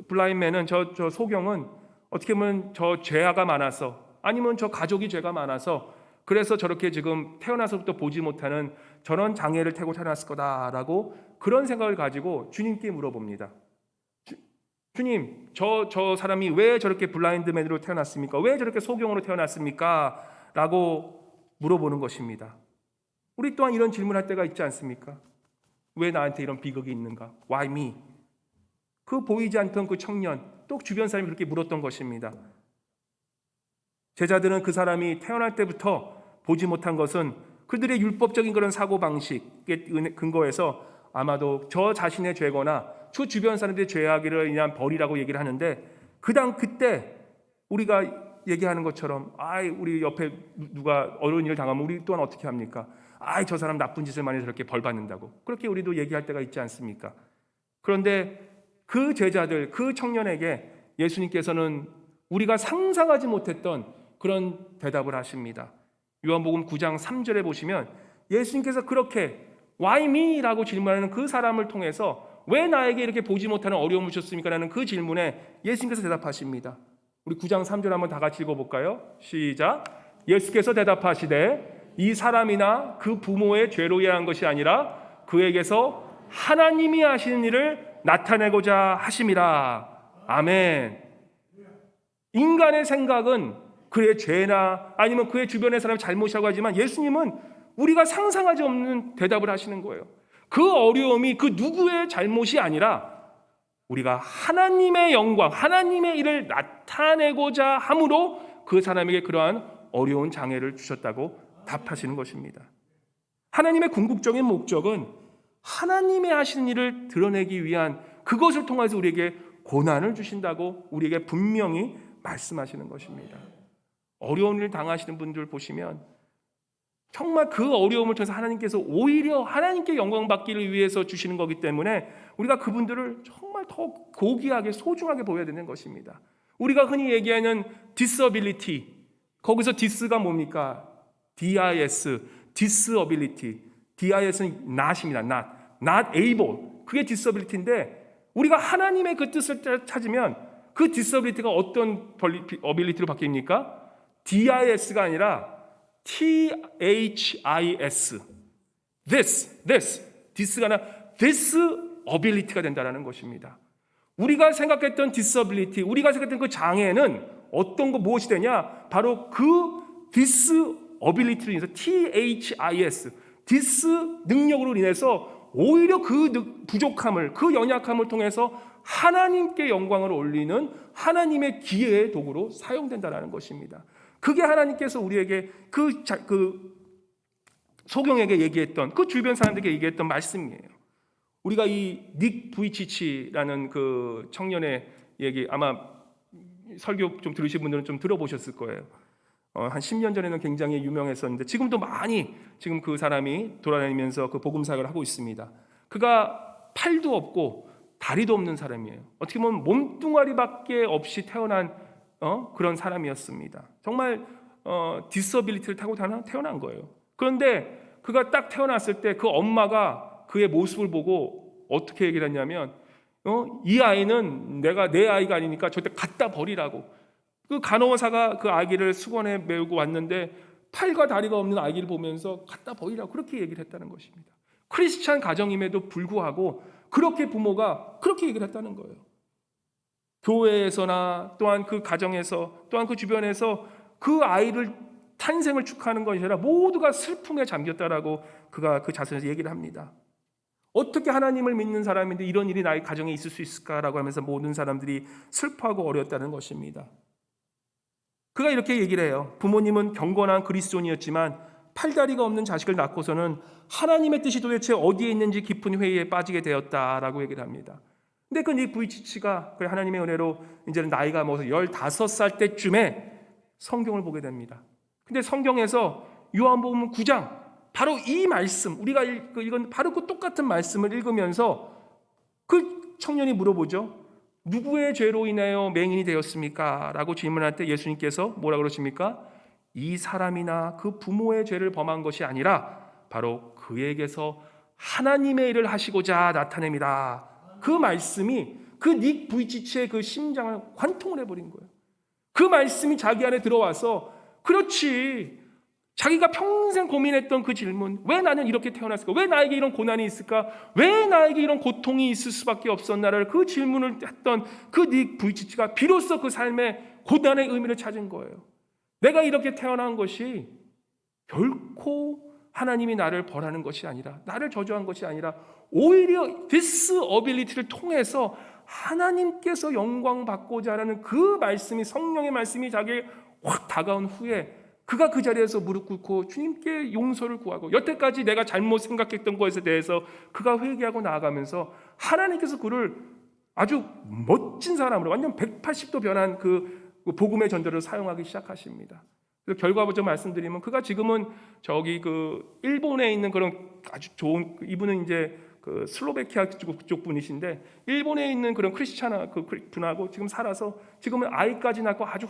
블라인드맨은 저 소경은 어떻게 보면 저 죄가 많아서 아니면 저 가족이 죄가 많아서 그래서 저렇게 지금 태어나서부터 보지 못하는 저런 장애를 타고 태어났을 거다라고 그런 생각을 가지고 주님께 물어봅니다. 주님, 저 사람이 왜 저렇게 블라인드맨으로 태어났습니까? 왜 저렇게 소경으로 태어났습니까? 라고 물어보는 것입니다. 우리 또한 이런 질문할 때가 있지 않습니까? 왜 나한테 이런 비극이 있는가? Why me? 그 보이지 않던 그 청년, 또 주변 사람이 그렇게 물었던 것입니다. 제자들은 그 사람이 태어날 때부터 보지 못한 것은 그들의 율법적인 그런 사고방식에 근거해서 아마도 저 자신의 죄거나 그 주변 사람들의 죄악을 인한 벌이라고 얘기를 하는데 그때 우리가 얘기하는 것처럼 우리 옆에 누가 어려운 일을 당하면 우리 또한 어떻게 합니까? 저 사람 나쁜 짓을 많이 저렇게 벌 받는다고 그렇게 우리도 얘기할 때가 있지 않습니까? 그런데 그 제자들, 그 청년에게 예수님께서는 우리가 상상하지 못했던 그런 대답을 하십니다. 요한복음 9장 3절에 보시면 예수님께서 그렇게 Why me? 라고 질문하는 그 사람을 통해서 왜 나에게 이렇게 보지 못하는 어려움을 주셨습니까? 라는 그 질문에 예수님께서 대답하십니다. 우리 9장 3절 한번 다 같이 읽어볼까요? 시작. 예수께서 대답하시되 이 사람이나 그 부모의 죄로 인한 것이 아니라 그에게서 하나님이 하시는 일을 나타내고자 하심이라. 아멘. 인간의 생각은 그의 죄나 아니면 그의 주변의 사람의 잘못이라고 하지만 예수님은 우리가 상상하지 없는 대답을 하시는 거예요. 그 어려움이 그 누구의 잘못이 아니라 우리가 하나님의 영광, 하나님의 일을 나타내고자 함으로 그 사람에게 그러한 어려운 장애를 주셨다고 답하시는 것입니다. 하나님의 궁극적인 목적은 하나님의 하시는 일을 드러내기 위한 그것을 통해서 우리에게 고난을 주신다고 우리에게 분명히 말씀하시는 것입니다. 어려운 일을 당하시는 분들 보시면 정말 그 어려움을 통해서 하나님께서 오히려 하나님께 영광 받기를 위해서 주시는 거기 때문에 우리가 그분들을 정말 더 고귀하게 소중하게 보여야 되는 것입니다. 우리가 흔히 얘기하는 disability, 거기서 dis가 뭡니까? DIS, disability. DIS는 not입니다. not able. 그게 disability인데 우리가 하나님의 그 뜻을 찾으면 그 disability가 어떤 ability로 바뀝니까? DIS가 아니라 THIS. this가 아니라 this ability가 된다는 것입니다. 우리가 생각했던 disability, 우리가 생각했던 그 장애는 어떤 거 무엇이 되냐? 바로 그 this ability로 인해서 THIS, this 능력으로 인해서 오히려 그 부족함을, 그 연약함을 통해서 하나님께 영광을 올리는 하나님의 기회의 도구로 사용된다는 것입니다. 그게 하나님께서 우리에게 그 소경에게 얘기했던, 그 주변 사람들에게 얘기했던 말씀이에요. 우리가 이 닉 부이치치라는 그 청년의 얘기, 아마 설교 좀 들으신 분들은 좀 들어보셨을 거예요. 한 10년 전에는 굉장히 유명했었는데 지금도 많이 지금 그 사람이 돌아다니면서 그 복음 사역을 하고 있습니다. 그가 팔도 없고 다리도 없는 사람이에요. 어떻게 보면 몸뚱아리밖에 없이 태어난 그런 사람이었습니다. 정말 디서빌리티를 타고 태어난 거예요. 그런데 그가 딱 태어났을 때 그 엄마가 그의 모습을 보고 어떻게 얘기를 했냐면 이 아이는 내 아이가 아니니까 절대 갖다 버리라고. 그 간호사가 그 아기를 수건에 메우고 왔는데 팔과 다리가 없는 아기를 보면서 갖다 버리라고 그렇게 얘기를 했다는 것입니다. 크리스찬 가정임에도 불구하고 그렇게 부모가 그렇게 얘기를 했다는 거예요. 교회에서나 또한 그 가정에서 또한 그 주변에서 그 아이를 탄생을 축하하는 것이 아니라 모두가 슬픔에 잠겼다라고 그가 그 자서에서 얘기를 합니다. 어떻게 하나님을 믿는 사람인데 이런 일이 나의 가정에 있을 수 있을까라고 하면서 모든 사람들이 슬퍼하고 어려웠다는 것입니다. 그가 이렇게 얘기를 해요. 부모님은 경건한 그리스도인이었지만 팔다리가 없는 자식을 낳고서는 하나님의 뜻이 도대체 어디에 있는지 깊은 회의에 빠지게 되었다라고 얘기를 합니다. 근데 그 닉 부이치치가 하나님의 은혜로 이제는 나이가 먹어서 15살 때쯤에 성경을 보게 됩니다. 근데 성경에서 요한복음 9장 바로 이 말씀, 우리가 읽은 바로 그 똑같은 말씀을 읽으면서 그 청년이 물어보죠. 누구의 죄로 인하여 맹인이 되었습니까? 라고 질문할 때 예수님께서 뭐라 그러십니까? 이 사람이나 그 부모의 죄를 범한 것이 아니라 바로 그에게서 하나님의 일을 하시고자 나타냅니다. 그 말씀이 그 닉 부이치치의 그 심장을 관통을 해버린 거예요. 그 말씀이 자기 안에 들어와서 그렇지, 자기가 평생 고민했던 그 질문, 왜 나는 이렇게 태어났을까? 왜 나에게 이런 고난이 있을까? 왜 나에게 이런 고통이 있을 수밖에 없었나를 그 질문을 했던 그 닉 부이치치가 비로소 그 삶의 고난의 의미를 찾은 거예요. 내가 이렇게 태어난 것이 결코 하나님이 나를 벌하는 것이 아니라, 나를 저주한 것이 아니라 오히려 this ability를 통해서 하나님께서 영광 받고자 하는 그 말씀이, 성령의 말씀이 자기에 확 다가온 후에 그가 그 자리에서 무릎 꿇고 주님께 용서를 구하고 여태까지 내가 잘못 생각했던 것에 대해서 그가 회개하고 나아가면서 하나님께서 그를 아주 멋진 사람으로 완전 180도 변한 그 복음의 전도를 사용하기 시작하십니다. 그래서 결과부터 말씀드리면 그가 지금은 저기 그 일본에 있는 그런 아주 좋은, 이분은 이제 그 슬로베키아 쪽 분이신데 일본에 있는 그런 크리스찬 그 분하고 지금 살아서 지금은 아이까지 낳고 아주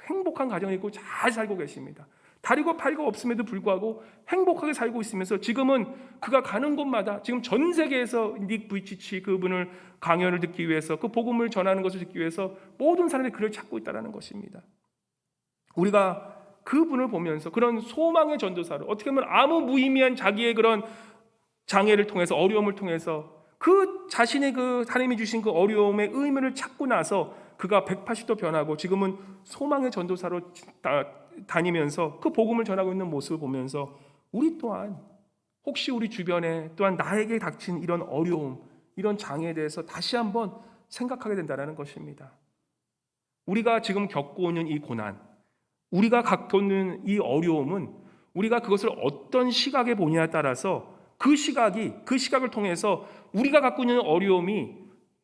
행복한 가정이 있고 잘 살고 계십니다. 다리고 팔고 없음에도 불구하고 행복하게 살고 있으면서 지금은 그가 가는 곳마다 지금 전 세계에서 닉 부이치치 그분을 강연을 듣기 위해서 그 복음을 전하는 것을 듣기 위해서 모든 사람들이 그를 찾고 있다는 것입니다. 우리가 그분을 보면서 그런 소망의 전도사로 어떻게 보면 아무 무의미한 자기의 그런 장애를 통해서 어려움을 통해서 그 자신의 그 하나님이 주신 그 어려움의 의미를 찾고 나서 그가 180도 변하고 지금은 소망의 전도사로 다니면서 그 복음을 전하고 있는 모습을 보면서 우리 또한 혹시 우리 주변에 또한 나에게 닥친 이런 어려움, 이런 장애에 대해서 다시 한번 생각하게 된다는 것입니다. 우리가 지금 겪고 있는 이 고난, 우리가 갖고 있는 이 어려움은 우리가 그것을 어떤 시각에 보냐에 따라서 그 시각을 통해서 우리가 갖고 있는 어려움이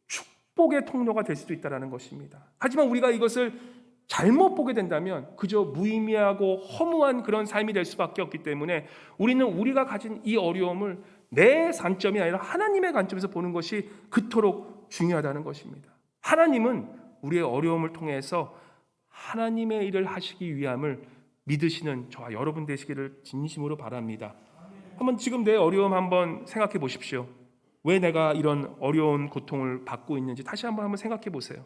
축복의 통로가 될 수도 있다는 것입니다. 하지만 우리가 이것을 잘못 보게 된다면 그저 무의미하고 허무한 그런 삶이 될 수밖에 없기 때문에 우리는 우리가 가진 이 어려움을 내 관점이 아니라 하나님의 관점에서 보는 것이 그토록 중요하다는 것입니다. 하나님은 우리의 어려움을 통해서 하나님의 일을 하시기 위함을 믿으시는 저와 여러분 되시기를 진심으로 바랍니다. 한번 지금 내 어려움 한번 생각해 보십시오. 왜 내가 이런 어려운 고통을 받고 있는지 다시 한번 생각해 보세요.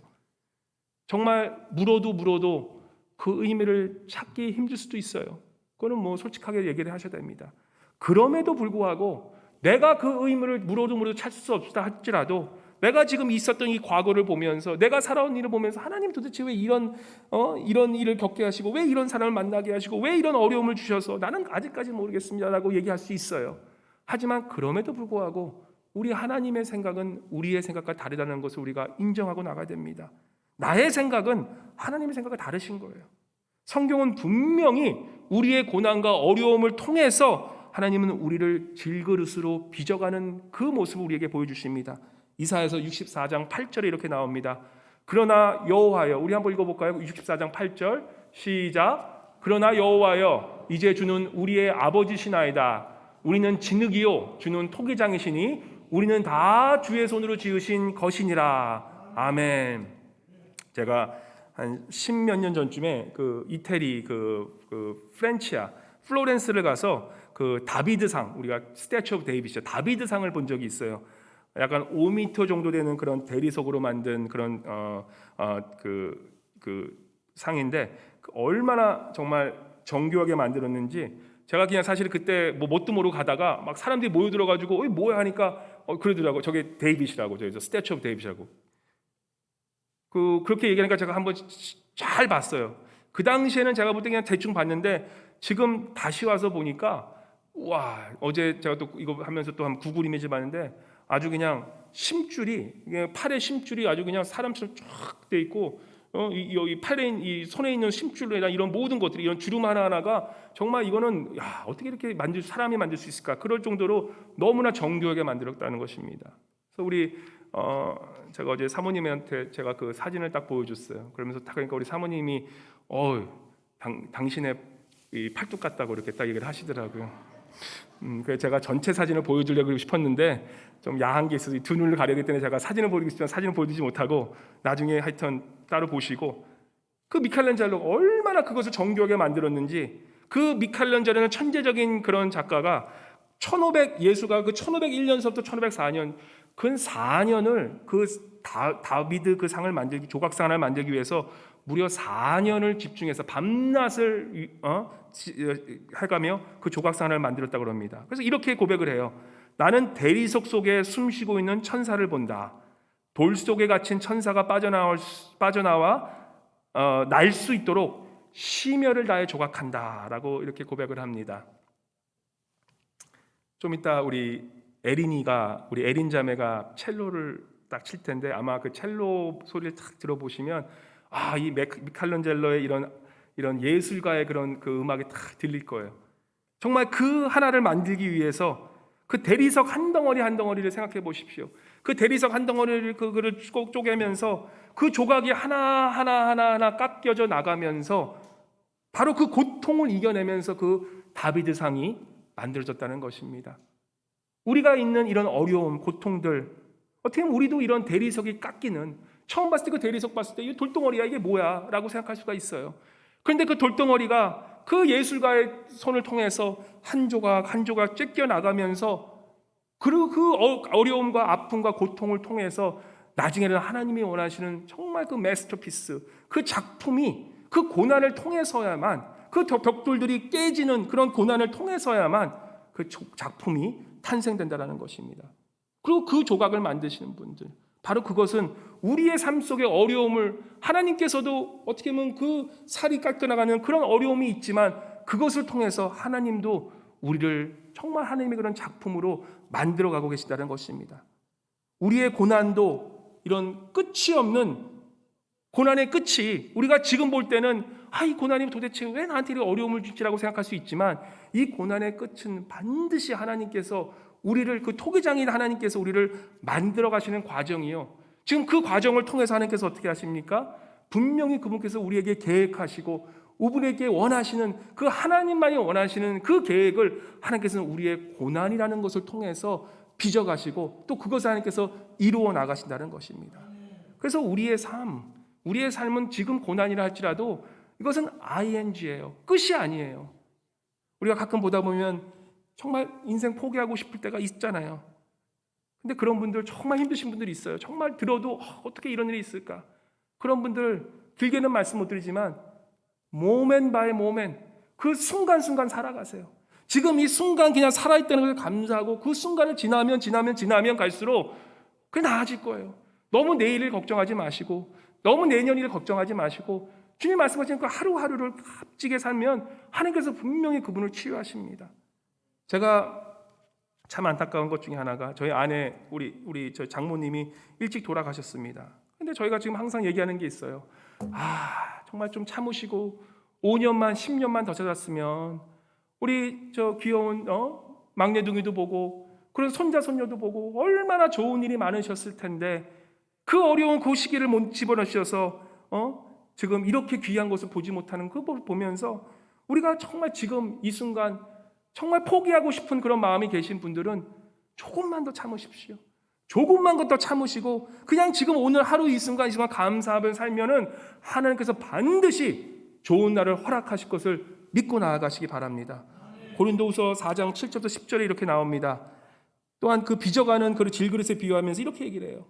정말 물어도 그 의미를 찾기 힘들 수도 있어요. 그거는 뭐 솔직하게 얘기를 하셔야 됩니다. 그럼에도 불구하고 내가 그 의미를 물어도 찾을 수 없다 할지라도 내가 지금 있었던 이 과거를 보면서 내가 살아온 일을 보면서 하나님 도대체 왜 이런 일을 겪게 하시고 왜 이런 사람을 만나게 하시고 왜 이런 어려움을 주셔서 나는 아직까지 모르겠습니다라고 얘기할 수 있어요. 하지만 그럼에도 불구하고 우리 하나님의 생각은 우리의 생각과 다르다는 것을 우리가 인정하고 나가야 됩니다. 나의 생각은 하나님의 생각과 다르신 거예요. 성경은 분명히 우리의 고난과 어려움을 통해서 하나님은 우리를 질그릇으로 빚어가는 그 모습을 우리에게 보여주십니다. 이사야서 64장 8절에 이렇게 나옵니다. 그러나 여호와여, 우리 한번 읽어볼까요? 64장 8절 시작. 그러나 여호와여, 이제 주는 우리의 아버지시나이다. 우리는 진흙이요 주는 토기장이시니 우리는 다 주의 손으로 지으신 것이니라. 아멘. 제가 한 10몇 년 전쯤에 그 이태리 그 프렌치아 플로렌스를 가서 그 다비드상, 우리가 스태츄 오브 데이빗이죠, 다비드상을 본 적이 있어요. 약간 5m 정도 되는 그런 대리석으로 만든 그런 그 상인데 얼마나 정말 정교하게 만들었는지 제가 그냥 사실 그때 뭐 뭣도 모르고 가다가 막 사람들이 모여들어가지고 뭐야 하니까 그러더라고. 저게 데이빗이라고, 저기서 스태츄 오브 데이빗이라고. 그렇게 얘기하니까 제가 한번 잘 봤어요. 그 당시에는 제가 볼 때 그냥 대충 봤는데 지금 다시 와서 보니까 와, 어제 제가 또 이거 하면서 또 한 구글 이미지 봤는데 아주 그냥 심줄이, 팔에 심줄이 아주 그냥 사람처럼 쫙 돼 있고 이 팔에 이 손에 있는 심줄로 이런 모든 것들이, 이런 주름 하나하나가 정말 이거는 야, 어떻게 이렇게 사람이 만들 수 있을까? 그럴 정도로 너무나 정교하게 만들었다는 것입니다. 그래서 우리 제가 어제 사모님한테 제가 그 사진을 딱 보여줬어요. 그러면서 딱 그러니까 우리 사모님이 당신의 이 팔뚝 같다고 이렇게 딱 얘기를 하시더라고요. 그래서 제가 전체 사진을 보여주려고 싶었는데 좀 야한 게 있어서 두 눈을 가려기 때문에 제가 사진을 보여드리고 싶지만 사진을 보여드리지 못하고 나중에 하여튼 따로 보시고, 그 미켈란젤로가 얼마나 그것을 정교하게 만들었는지, 그 미켈란젤로는 천재적인 그런 작가가 예수가 그 1501년서부터 1504년 근 4년을 그 다비드 그 상을 만들기, 조각상을 만들기 위해서 무려 4년을 집중해서 밤낮을 해가며 그 조각상을 만들었다고 합니다. 그래서 이렇게 고백을 해요. 나는 대리석 속에 숨쉬고 있는 천사를 본다. 돌 속에 갇힌 천사가 빠져나와 날 수 있도록 심혈을 다해 조각한다라고 이렇게 고백을 합니다. 좀 이따 우리 에린 자매가 첼로를 딱 칠 텐데 아마 그 첼로 소리를 딱 들어보시면 이 미켈란젤로의 이런 예술가의 그런 그 음악이 딱 들릴 거예요. 정말 그 하나를 만들기 위해서 그 대리석 한 덩어리 한 덩어리를 생각해 보십시오. 그 대리석 한 덩어리를 그거를 쪼개면서 그 조각이 하나 깎여져 나가면서 바로 그 고통을 이겨내면서 그 다비드상이 만들어졌다는 것입니다. 우리가 있는 이런 어려움, 고통들, 어떻게 보면 우리도 이런 대리석이 깎이는, 처음 봤을 때 그 대리석 봤을 때 이 돌덩어리야 이게 뭐야 라고 생각할 수가 있어요. 그런데 그 돌덩어리가 그 예술가의 손을 통해서 한 조각 한 조각 찢겨 나가면서 그리고 그 어려움과 아픔과 고통을 통해서 나중에는 하나님이 원하시는 정말 그 마스터피스, 그 작품이 그 고난을 통해서야만, 그 벽돌들이 깨지는 그런 고난을 통해서야만 그 작품이 탄생된다는 것입니다. 그리고 그 조각을 만드시는 분들, 바로 그것은 우리의 삶 속의 어려움을 하나님께서도 어떻게 보면 그 살이 깎여나가는 그런 어려움이 있지만 그것을 통해서 하나님도 우리를 정말 하나님의 그런 작품으로 만들어가고 계시다는 것입니다. 우리의 고난도 이런 끝이 없는 고난의 끝이, 우리가 지금 볼 때는 이 고난이 도대체 왜 나한테 이렇게 어려움을 주지라고 생각할 수 있지만 이 고난의 끝은 반드시 하나님께서 우리를, 그 토기장인 하나님께서 우리를 만들어 가시는 과정이요, 지금 그 과정을 통해서 하나님께서 어떻게 하십니까? 분명히 그분께서 우리에게 계획하시고 우리에게 원하시는, 그 하나님만이 원하시는 그 계획을 하나님께서는 우리의 고난이라는 것을 통해서 빚어가시고 또 그것을 하나님께서 이루어 나가신다는 것입니다. 그래서 우리의 삶은 지금 고난이라 할지라도 이것은 ing예요. 끝이 아니에요. 우리가 가끔 보다 보면 정말 인생 포기하고 싶을 때가 있잖아요. 근데 그런 분들, 정말 힘드신 분들이 있어요. 정말 들어도 어떻게 이런 일이 있을까? 그런 분들 길게는 말씀 못 드리지만 모멘 바이 모멘 그 순간순간 살아가세요. 지금 이 순간 그냥 살아있다는 걸 감사하고 그 순간을 지나면 갈수록 그게 나아질 거예요. 너무 내일을 걱정하지 마시고 너무 내년을 걱정하지 마시고 주님 말씀하신 그 하루하루를 값지게 살면 하나님께서 분명히 그분을 치유하십니다. 제가 참 안타까운 것 중에 하나가 저희 아내 우리 저 장모님이 일찍 돌아가셨습니다. 근데 저희가 지금 항상 얘기하는 게 있어요. 정말 좀 참으시고 5년만 10년만 더 찾았으면 우리 저 귀여운 막내둥이도 보고 그런 손자 손녀도 보고 얼마나 좋은 일이 많으셨을 텐데 그 어려운 그 시기를 못 집어넣으셔서 지금 이렇게 귀한 것을 보지 못하는 그걸 보면서 우리가 정말 지금 이 순간 정말 포기하고 싶은 그런 마음이 계신 분들은 조금만 더 참으십시오. 조금만 더 참으시고 그냥 지금 오늘 하루 이 순간 감사하며 살면은 하나님께서 반드시 좋은 날을 허락하실 것을 믿고 나아가시기 바랍니다. 고린도후서 4장 7절부터 10절에 이렇게 나옵니다. 또한 그 빚어가는 그 질그릇에 비유하면서 이렇게 얘기를 해요.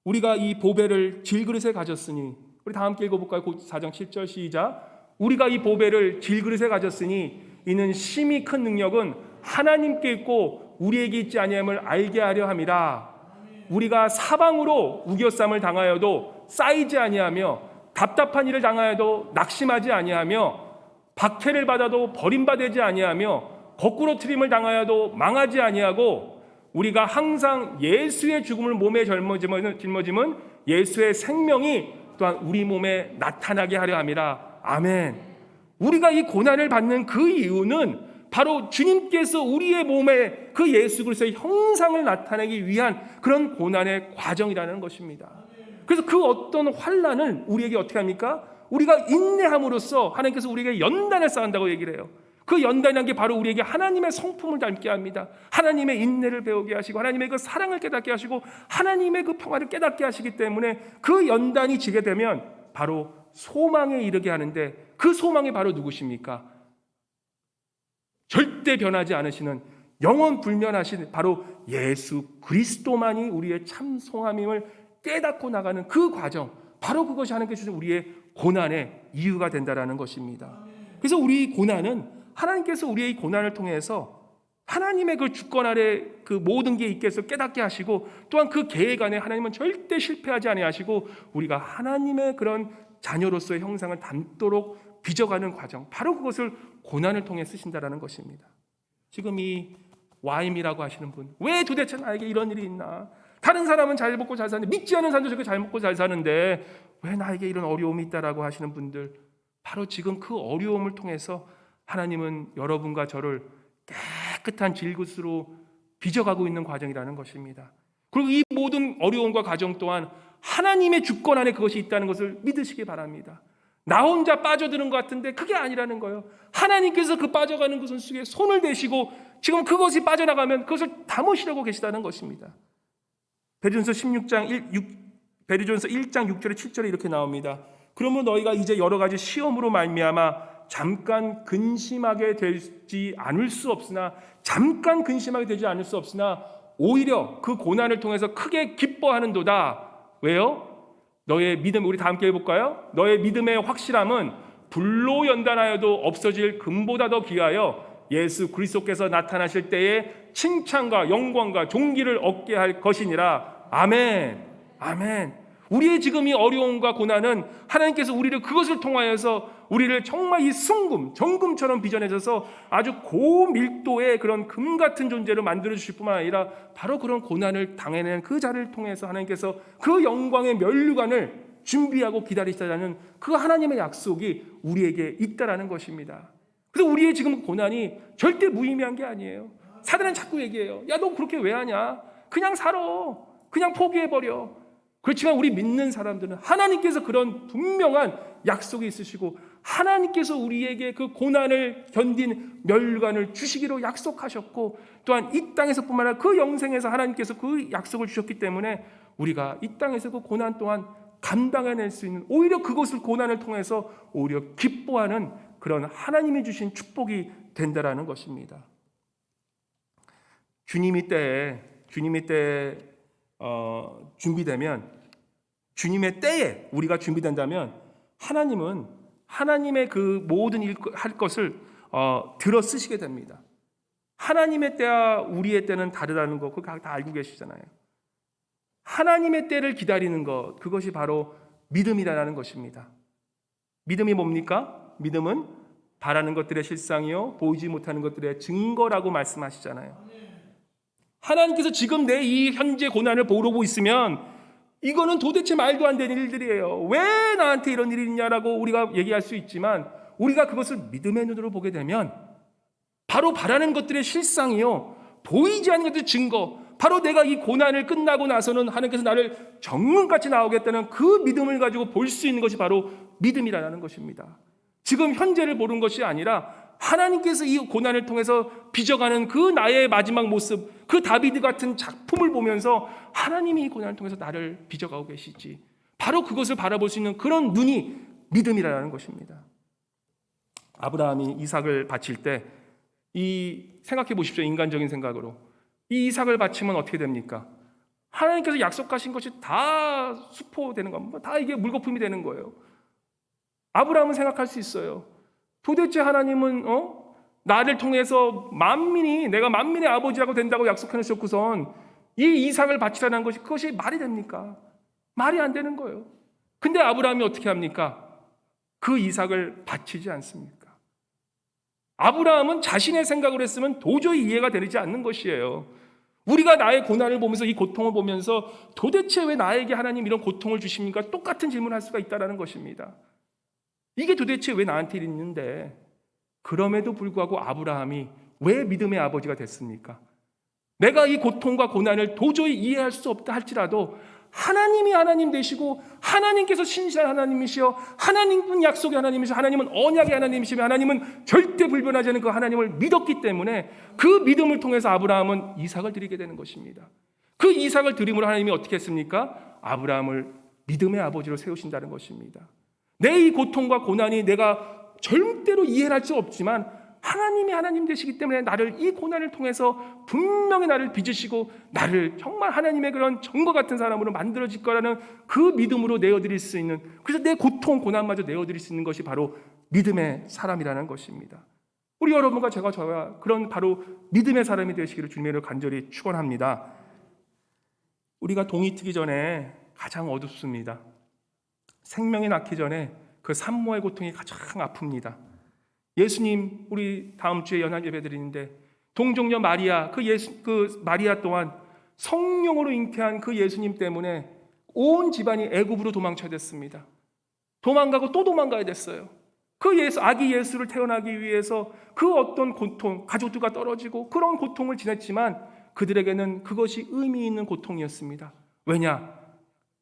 우리가 이 보배를 질그릇에 가졌으니 우리 다 함께 읽어볼까요? 4장 7절 시작. 우리가 이 보배를 질그릇에 가졌으니 이는 심히 큰 능력은 하나님께 있고 우리에게 있지 아니함을 알게 하려 함이라. 우리가 사방으로 우겨쌈을 당하여도 쌓이지 아니하며 답답한 일을 당하여도 낙심하지 아니하며 박해를 받아도 버림받지 아니하며 거꾸로 트림을 당하여도 망하지 아니하고 우리가 항상 예수의 죽음을 몸에 짊어짐은 예수의 생명이 또한 우리 몸에 나타나게 하려 함이라. 아멘. 우리가 이 고난을 받는 그 이유는 바로 주님께서 우리의 몸에 그 예수 그리스도의 형상을 나타내기 위한 그런 고난의 과정이라는 것입니다. 그래서 그 어떤 환난을 우리에게 어떻게 합니까? 우리가 인내함으로써 하나님께서 우리에게 연단을 쌓는다고 얘기를 해요. 그 연단이라는 게 바로 우리에게 하나님의 성품을 닮게 합니다. 하나님의 인내를 배우게 하시고 하나님의 그 사랑을 깨닫게 하시고 하나님의 그 평화를 깨닫게 하시기 때문에 그 연단이 지게 되면 바로 소망에 이르게 하는데 그 소망이 바로 누구십니까? 절대 변하지 않으시는 영원 불면하신 바로 예수 그리스도만이 우리의 참 소망임을 깨닫고 나가는 그 과정, 바로 그것이 하나님께서 주신 우리의 고난의 이유가 된다라는 것입니다. 그래서 우리 고난은 하나님께서 우리의 고난을 통해서 하나님의 그 주권 아래 그 모든 게 있게 해서 깨닫게 하시고 또한 그 계획 안에 하나님은 절대 실패하지 아니하시고 우리가 하나님의 그런 자녀로서의 형상을 닮도록 빚어가는 과정, 바로 그것을 고난을 통해 쓰신다라는 것입니다. 지금 이 와임이라고 하시는 분, 왜 도대체 나에게 이런 일이 있나? 다른 사람은 잘 먹고 잘 사는데, 믿지 않는 사람도 저렇게 잘 먹고 잘 사는데 왜 나에게 이런 어려움이 있다라고 하시는 분들, 바로 지금 그 어려움을 통해서 하나님은 여러분과 저를 깨끗한 질그릇으로 빚어가고 있는 과정이라는 것입니다. 그리고 이 모든 어려움과 과정 또한 하나님의 주권 안에 그것이 있다는 것을 믿으시기 바랍니다. 나 혼자 빠져드는 것 같은데 그게 아니라는 거예요. 하나님께서 그 빠져가는 것은 속에 손을 대시고 지금 그것이 빠져나가면 그것을 담으시려고 계시다는 것입니다. 베드로전서 1장 6절에 7절에 이렇게 나옵니다. 그러므로 너희가 이제 여러 가지 시험으로 말미암아 잠깐 근심하게 되지 않을 수 없으나 오히려 그 고난을 통해서 크게 기뻐하는도다. 왜요? 너의 믿음, 우리 다 함께 해볼까요? 너의 믿음의 확실함은 불로 연단하여도 없어질 금보다 더 귀하여 예수 그리스도께서 나타나실 때에 칭찬과 영광과 존귀를 얻게 할 것이니라. 아멘. 아멘. 우리의 지금 이 어려움과 고난은 하나님께서 우리를 그것을 통하여서 우리를 정말 이 정금처럼 빚어내셔서 아주 고밀도의 그런 금 같은 존재로 만들어 주실 뿐만 아니라 바로 그런 고난을 당해낸 그 자를 통해서 하나님께서 그 영광의 면류관을 준비하고 기다리시다는 그 하나님의 약속이 우리에게 있다라는 것입니다. 그래서 우리의 지금 고난이 절대 무의미한 게 아니에요. 사단은 자꾸 얘기해요. 야, 너 그렇게 왜 하냐? 그냥 살아. 그냥 포기해버려. 그렇지만 우리 믿는 사람들은 하나님께서 그런 분명한 약속이 있으시고 하나님께서 우리에게 그 고난을 견딘 면류관을 주시기로 약속하셨고 또한 이 땅에서뿐만 아니라 그 영생에서 하나님께서 그 약속을 주셨기 때문에 우리가 이 땅에서 그 고난 또한 감당해낼 수 있는, 오히려 그것을 고난을 통해서 오히려 기뻐하는 그런 하나님이 주신 축복이 된다라는 것입니다. 주님의 때에 준비되면, 주님의 때에 우리가 준비된다면 하나님은 하나님의 그 모든 일 할 것을 들어 쓰시게 됩니다. 하나님의 때와 우리의 때는 다르다는 거 그거 다 알고 계시잖아요. 하나님의 때를 기다리는 것, 그것이 바로 믿음이라는 것입니다. 믿음이 뭡니까? 믿음은 바라는 것들의 실상이요 보이지 못하는 것들의 증거라고 말씀하시잖아요. 하나님께서 지금 내 이 현재 고난을 모르고 있으면 이거는 도대체 말도 안 되는 일들이에요. 왜 나한테 이런 일이 있냐라고 우리가 얘기할 수 있지만, 우리가 그것을 믿음의 눈으로 보게 되면 바로 바라는 것들의 실상이요 보이지 않는 것들의 증거, 바로 내가 이 고난을 끝나고 나서는 하나님께서 나를 정문같이 나오겠다는 그 믿음을 가지고 볼 수 있는 것이 바로 믿음이라는 것입니다. 지금 현재를 보는 것이 아니라 하나님께서 이 고난을 통해서 빚어가는 그 나의 마지막 모습, 그 다비드 같은 작품을 보면서 하나님이 이 고난을 통해서 나를 빚어가고 계시지, 바로 그것을 바라볼 수 있는 그런 눈이 믿음이라는 것입니다. 아브라함이 이삭을 바칠 때 생각해 보십시오. 인간적인 생각으로 이 이삭을 바치면 어떻게 됩니까? 하나님께서 약속하신 것이 다 수포되는 겁니다. 다 이게 물거품이 되는 거예요. 아브라함은 생각할 수 있어요. 도대체 하나님은 나를 통해서 내가 만민의 아버지라고 된다고 약속해 놓으셨고선 이 이삭을 바치라는 것이 그것이 말이 됩니까? 말이 안 되는 거예요. 근데 아브라함이 어떻게 합니까? 그 이삭을 바치지 않습니까? 아브라함은 자신의 생각으로 했으면 도저히 이해가 되지 않는 것이에요. 우리가 나의 고난을 보면서 이 고통을 보면서 도대체 왜 나에게 하나님 이런 고통을 주십니까? 똑같은 질문을 할 수가 있다는 것입니다. 이게 도대체 왜 나한테 있는데, 그럼에도 불구하고 아브라함이 왜 믿음의 아버지가 됐습니까? 내가 이 고통과 고난을 도저히 이해할 수 없다 할지라도 하나님이 하나님 되시고 하나님께서 신실한 하나님이시여, 하나님은 약속의 하나님이시여, 하나님은 언약의 하나님이시며 하나님은 절대 불변하지 않는 그 하나님을 믿었기 때문에 그 믿음을 통해서 아브라함은 이삭을 드리게 되는 것입니다. 그 이삭을 드림으로 하나님이 어떻게 했습니까? 아브라함을 믿음의 아버지로 세우신다는 것입니다. 내 이 고통과 고난이 내가 절대로 이해할 수 없지만 하나님이 하나님 되시기 때문에 나를 이 고난을 통해서 분명히 나를 빚으시고 나를 정말 하나님의 그런 정과 같은 사람으로 만들어질 거라는 그 믿음으로 내어드릴 수 있는, 그래서 내 고통 고난마저 내어드릴 수 있는 것이 바로 믿음의 사람이라는 것입니다. 우리 여러분과 저와 그런 바로 믿음의 사람이 되시기를 주님으로 간절히 축원합니다. 우리가 동이 트기 전에 가장 어둡습니다. 생명이 낳기 전에 그 산모의 고통이 가장 아픕니다. 예수님, 우리 다음 주에 연합 예배 드리는데 동정녀 마리아, 그 마리아 또한 성령으로 잉태한 그 예수님 때문에 온 집안이 애굽으로 도망쳐야 됐습니다. 도망가고 또 도망가야 됐어요. 그 아기 예수를 태어나기 위해서 그 어떤 고통, 가족들과 떨어지고 그런 고통을 지냈지만 그들에게는 그것이 의미 있는 고통이었습니다. 왜냐?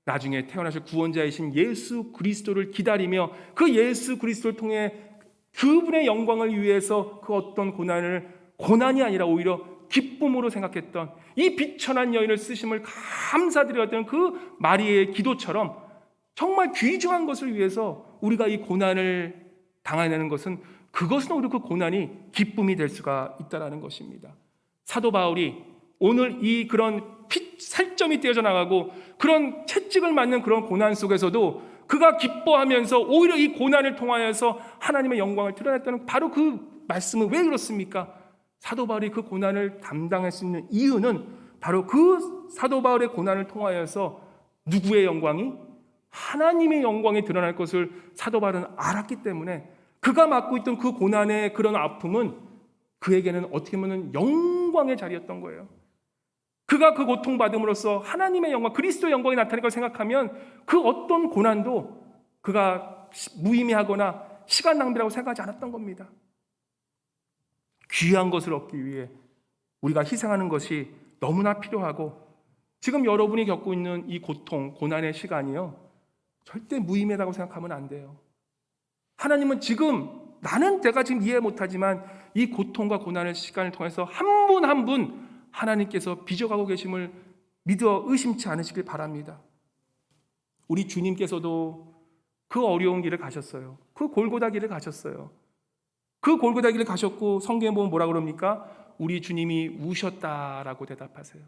나중에 태어나실 구원자이신 예수 그리스도를 기다리며 그 예수 그리스도를 통해 그분의 영광을 위해서 그 어떤 고난이 아니라 오히려 기쁨으로 생각했던 이 비천한 여인을 쓰심을 감사드렸던 그 마리아의 기도처럼 정말 귀중한 것을 위해서 우리가 이 고난을 당해내는 것은, 그것은 오히려 그 고난이 기쁨이 될 수가 있다는 것입니다. 사도 바울이 오늘 이 그런 살점이 떼어져 나가고 그런 채찍을 맞는 그런 고난 속에서도 그가 기뻐하면서 오히려 이 고난을 통하여서 하나님의 영광을 드러냈다는 바로 그 말씀은 왜 그렇습니까? 사도 바울이 그 고난을 담당할 수 있는 이유는 바로 그 사도 바울의 고난을 통하여서 누구의 영광이? 하나님의 영광이 드러날 것을 사도 바울은 알았기 때문에 그가 맡고 있던 그 고난의 그런 아픔은 그에게는 어떻게 보면 영광의 자리였던 거예요. 그가 그 고통받음으로써 하나님의 영광, 그리스도의 영광이 나타날 걸 생각하면 그 어떤 고난도 그가 무의미하거나 시간 낭비라고 생각하지 않았던 겁니다. 귀한 것을 얻기 위해 우리가 희생하는 것이 너무나 필요하고, 지금 여러분이 겪고 있는 이 고통, 고난의 시간이요 절대 무의미하다고 생각하면 안 돼요. 하나님은 지금 내가 지금 이해 못하지만 이 고통과 고난의 시간을 통해서 한 분 한 분 하나님께서 빚어가고 계심을 믿어 의심치 않으시길 바랍니다. 우리 주님께서도 그 어려운 길을 가셨어요. 그 골고다 길을 가셨어요. 그 골고다 길을 가셨고 성경에 보면 뭐라 그럽니까? 우리 주님이 우셨다라고 대답하세요.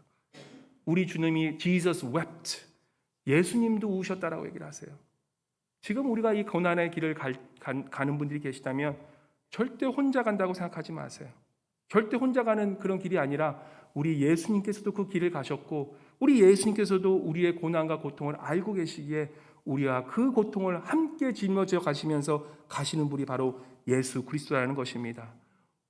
우리 주님이 Jesus wept. 예수님도 우셨다라고 얘기를 하세요. 지금 우리가 이 고난의 길을 가는 분들이 계시다면 절대 혼자 간다고 생각하지 마세요. 절대 혼자 가는 그런 길이 아니라 우리 예수님께서도 그 길을 가셨고 우리 예수님께서도 우리의 고난과 고통을 알고 계시기에 우리와 그 고통을 함께 짊어져 가시면서 가시는 분이 바로 예수 그리스도라는 것입니다.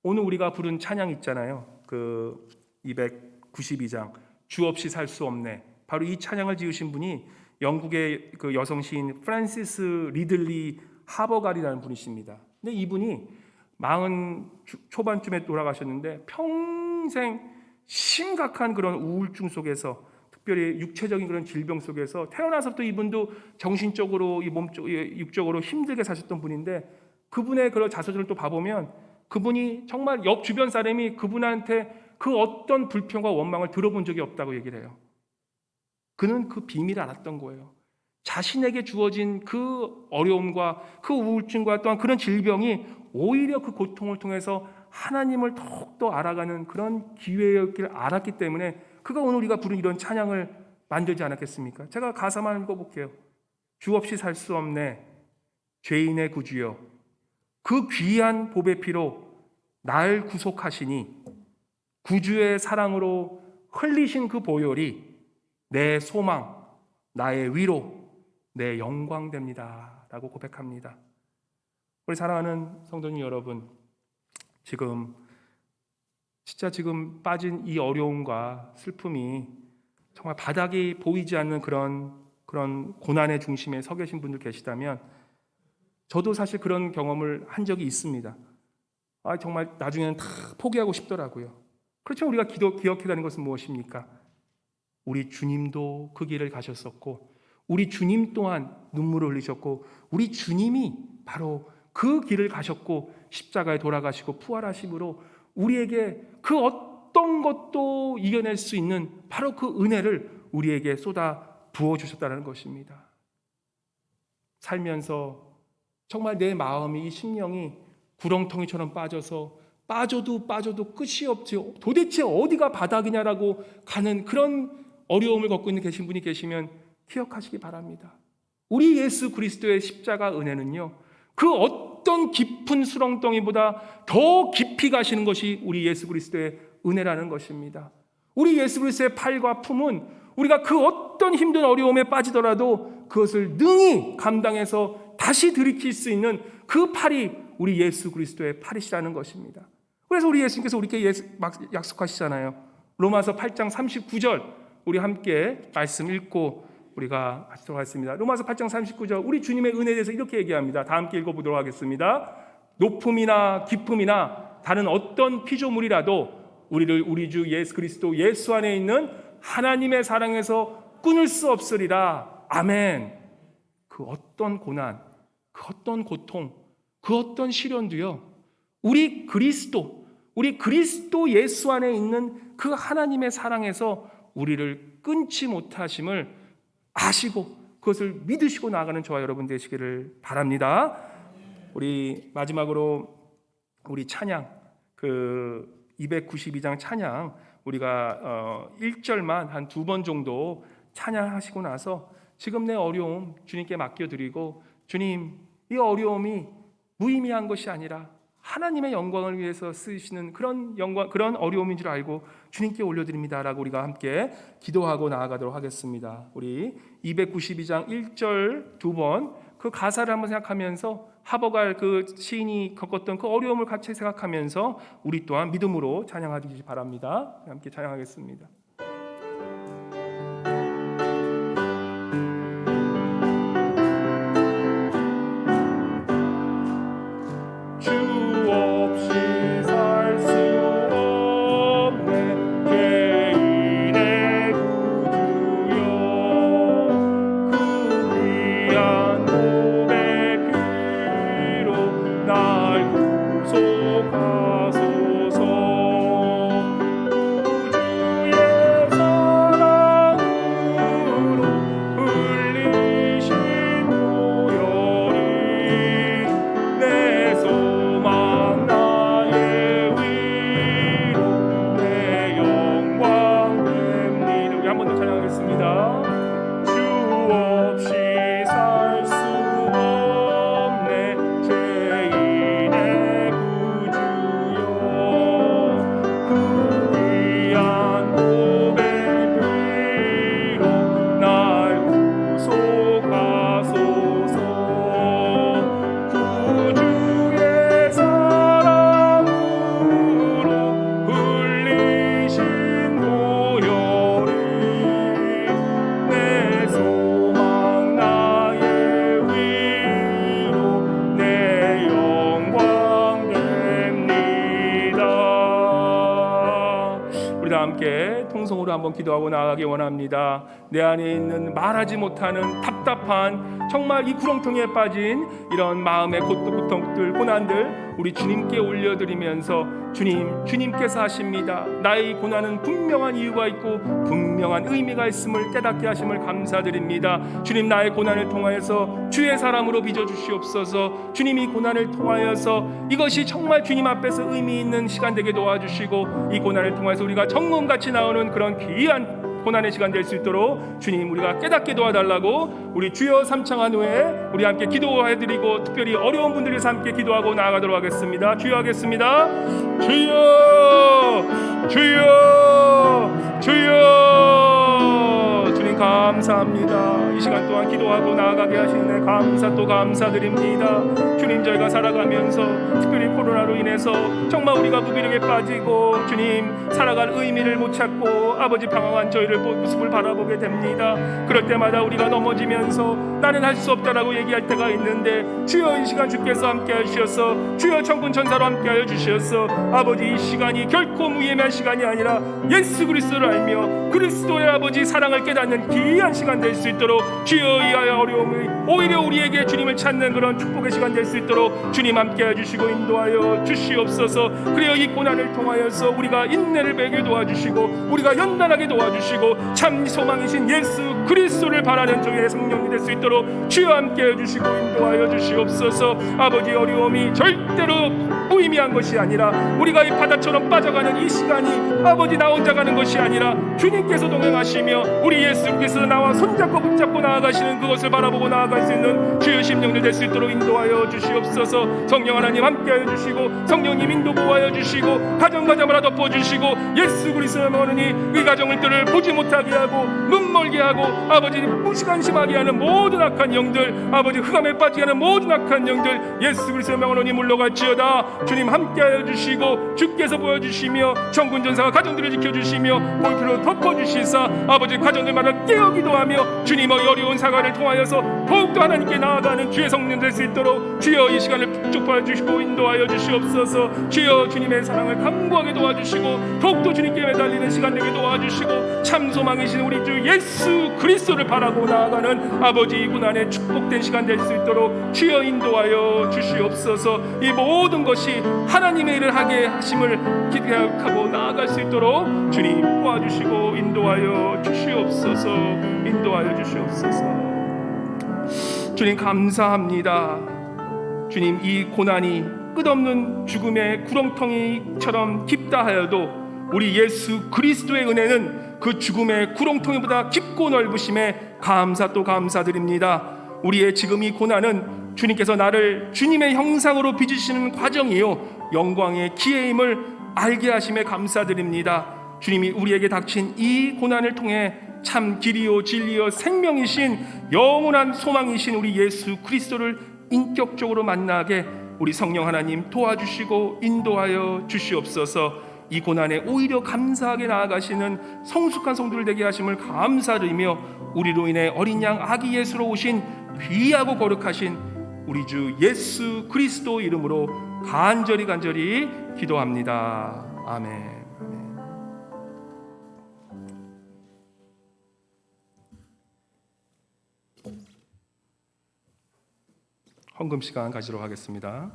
오늘 우리가 부른 찬양 있잖아요. 그 292장 주 없이 살 수 없네. 바로 이 찬양을 지으신 분이 영국의 그 여성 시인 프란시스 리들리 하버갈이라는 분이십니다. 근데 이분이 40 초반쯤에 돌아가셨는데 평생 심각한 그런 우울증 속에서, 특별히 육체적인 그런 질병 속에서 태어나서부터 이분도 정신적으로 육적으로 힘들게 사셨던 분인데, 그분의 그런 자서전을 또 봐보면 그분이 정말 옆 주변 사람이 그분한테 그 어떤 불평과 원망을 들어본 적이 없다고 얘기를 해요. 그는 그 비밀을 알았던 거예요. 자신에게 주어진 그 어려움과 그 우울증과 또한 그런 질병이 오히려 그 고통을 통해서 하나님을 더욱더 알아가는 그런 기회였기를 알았기 때문에 그가 오늘 우리가 부른 이런 찬양을 만들지 않았겠습니까? 제가 가사만 읽어볼게요. 주 없이 살 수 없네 죄인의 구주여, 그 귀한 보배 피로 날 구속하시니 구주의 사랑으로 흘리신 그 보혈이 내 소망, 나의 위로, 내 영광 됩니다 라고 고백합니다. 우리 사랑하는 성도님 여러분, 지금 빠진 이 어려움과 슬픔이 정말 바닥이 보이지 않는 그런 고난의 중심에 서 계신 분들 계시다면, 저도 사실 그런 경험을 한 적이 있습니다. 정말 나중에는 다 포기하고 싶더라고요. 그렇지만 우리가 기억해야 하는 것은 무엇입니까? 우리 주님도 그 길을 가셨었고, 우리 주님 또한 눈물을 흘리셨고, 우리 주님이 바로 그 길을 가셨고 십자가에 돌아가시고 부활하심으로 우리에게 그 어떤 것도 이겨낼 수 있는 바로 그 은혜를 우리에게 쏟아 부어주셨다는 것입니다. 살면서 정말 내 마음이, 이 심령이 구렁텅이처럼 빠져도 끝이 없지, 도대체 어디가 바닥이냐라고 가는 그런 어려움을 겪고 있는 계신 분이 계시면 기억하시기 바랍니다. 우리 예수 그리스도의 십자가 은혜는요, 그 어떤 깊은 수렁덩이보다 더 깊이 가시는 것이 우리 예수 그리스도의 은혜라는 것입니다. 우리 예수 그리스도의 팔과 품은 우리가 그 어떤 힘든 어려움에 빠지더라도 그것을 능히 감당해서 다시 들이킬 수 있는 그 팔이 우리 예수 그리스도의 팔이시라는 것입니다. 그래서 우리 예수님께서 우리에게 약속하시잖아요. 로마서 8장 39절 우리 함께 말씀 읽고 우리가 하도록 하겠습니다. 로마서 8장 39절 우리 주님의 은혜에 대해서 이렇게 얘기합니다. 다 함께 읽어보도록 하겠습니다. 높음이나 깊음이나 다른 어떤 피조물이라도 우리를 우리 주 예수 그리스도 예수 안에 있는 하나님의 사랑에서 끊을 수 없으리라. 아멘. 그 어떤 고난, 그 어떤 고통, 그 어떤 시련도요, 우리 그리스도 예수 안에 있는 그 하나님의 사랑에서 우리를 끊지 못하심을 아시고 그것을 믿으시고 나아가는 저와 여러분 되시기를 바랍니다. 우리 마지막으로 우리 찬양, 그 292장 찬양 우리가 1절만 한 2번 정도 찬양하시고 나서 지금 내 어려움 주님께 맡겨드리고, 주님 이 어려움이 무의미한 것이 아니라 하나님의 영광을 위해서 쓰시는 그런 어려움인 줄 알고 주님께 올려드립니다라고 우리가 함께 기도하고 나아가도록 하겠습니다. 우리 292장 1절 2번 그 가사를 한번 생각하면서 하버갈 그 시인이 겪었던 그 어려움을 같이 생각하면서 우리 또한 믿음으로 찬양하시기 바랍니다. 함께 찬양하겠습니다. 주 없이 살 수 함께 통성으로 한번 기도하고 나아가기 원합니다. 내 안에 있는 말하지 못하는 답답한 정말 이 구렁텅이에 빠진 이런 마음의 고통들, 고난들 우리 주님께 올려드리면서 주님께서 하십니다. 나의 이 고난은 분명한 이유가 있고 분명한 의미가 있음을 깨닫게 하심을 감사드립니다. 주님, 나의 고난을 통하여서 주의 사람으로 빚어주시옵소서. 주님이 고난을 통하여서 이것이 정말 주님 앞에서 의미 있는 시간 되게 도와주시고 이 고난을 통해서 우리가 정금같이 나오는 그런 귀한 고난의 시간 될 수 있도록 주님 우리가 깨닫게 도와달라고 우리 주여 삼창한 후에 우리 함께 기도해드리고 특별히 어려운 분들 위해서 함께 기도하고 나아가도록 하겠습니다. 주여 하겠습니다. 주여 주여 주여. 주님 감사합니다. 이 시간 동안 기도하고 나아가게 하시는 감사 또 감사드립니다. 주님, 저희가 살아가면서 특별히 코로나로 인해서 정말 우리가 무기력에 빠지고 주님 살아갈 의미를 못 찾고 아버지 방황한 저희를 모습을 바라보게 됩니다. 그럴 때마다 우리가 넘어지면서 나는 할 수 없다라고 얘기할 때가 있는데 주여 이 시간 주께서 함께 하시어서 주여 천군 천사로 함께 하여 주시어서 아버지 이 시간이 결코 무의미한 시간이 아니라 예수 그리스도를 알며 그리스도의 아버지 사랑을 깨닫는 귀한 시간 될 수 있도록 주여 이 어려움이 오히려 우리에게 주님을 찾는 그런 축복의 시간 될 수 있도록 주님 함께 해주시고 인도하여 주시옵소서. 그래요 이 고난을 통하여서 우리가 인내를 배게 도와주시고 우리가 연단하게 도와주시고 참 소망이신 예수 그리스도를 바라는 저희의 성령이 될 수 있도록 주여 함께 해주시고 인도하여 주시옵소서. 아버지 어려움이 절대로 무의미한 것이 아니라 우리가 이 바다처럼 빠져가는 이 시간이 아버지 나 혼자 가는 것이 아니라 주님께서 동행하시며 우리 예수께서 나와 손잡고 붙잡고 나아가시는 그것을 바라보고 나아갈 수 있는 주여 심령들 될 수 있도록 인도하여 주시옵소서. 성령 하나님 함께하여 주시고 성령님 인도 보호하여 주시고 가정마다 덮어주시고 예수 그리스도의 어머니 이 가정을 들을 보지 못하게 하고 눈멀게 하고 아버지 무시간심하게 하는 모든 악한 영들 아버지 흑암에 빠지게 하는 모든 악한 영들 예수 그리스도의 명언이 물러갈지어다. 주님 함께하여 주시고 주께서 보여주시며 천군 전사가 가정들을 지켜주시며 볼트로 덮어주시사 아버지 가정들마다 깨어기도 하며 주님의 어려운 사과를 통하여서 더욱더 하나님께 나아가는 주의 성령 될 수 있도록 주여 이 시간을 축복하여 주시고 인도하여 주시옵소서. 주여 주님의 사랑을 간구하게 도와주시고 더욱더 주님께 매달리는 시간 되게 도와주시고 참 소망이신 우리 주 예수 그리스도를 바라고 나아가는 아버지 이 고난의 축복된 시간 될 수 있도록 주여 인도하여 주시옵소서. 이 모든 것이 하나님의 일을 하게 하심을 기대하고 나아갈 수 있도록 주님 도와주시고 인도하여 주시옵소서. 인도하여 주시옵소서. 주님 감사합니다. 주님 이 고난이 끝없는 죽음의 구렁텅이처럼 깊다 하여도 우리 예수 그리스도의 은혜는 그 죽음의 구렁텅이보다 깊고 넓으심에 감사 또 감사드립니다. 우리의 지금 이 고난은 주님께서 나를 주님의 형상으로 빚으시는 과정이요 영광의 기회임을 알게 하심에 감사드립니다. 주님이 우리에게 닥친 이 고난을 통해 참 길이요 진리요 생명이신 영원한 소망이신 우리 예수 그리스도를 인격적으로 만나게 우리 성령 하나님 도와주시고 인도하여 주시옵소서. 이 고난에 오히려 감사하게 나아가시는 성숙한 성도들 되게 하심을 감사드리며 우리로 인해 어린 양 아기 예수로 오신 귀하고 거룩하신 우리 주 예수 그리스도 이름으로 간절히 기도합니다. 아멘. 헌금 시간 가지도록 하겠습니다.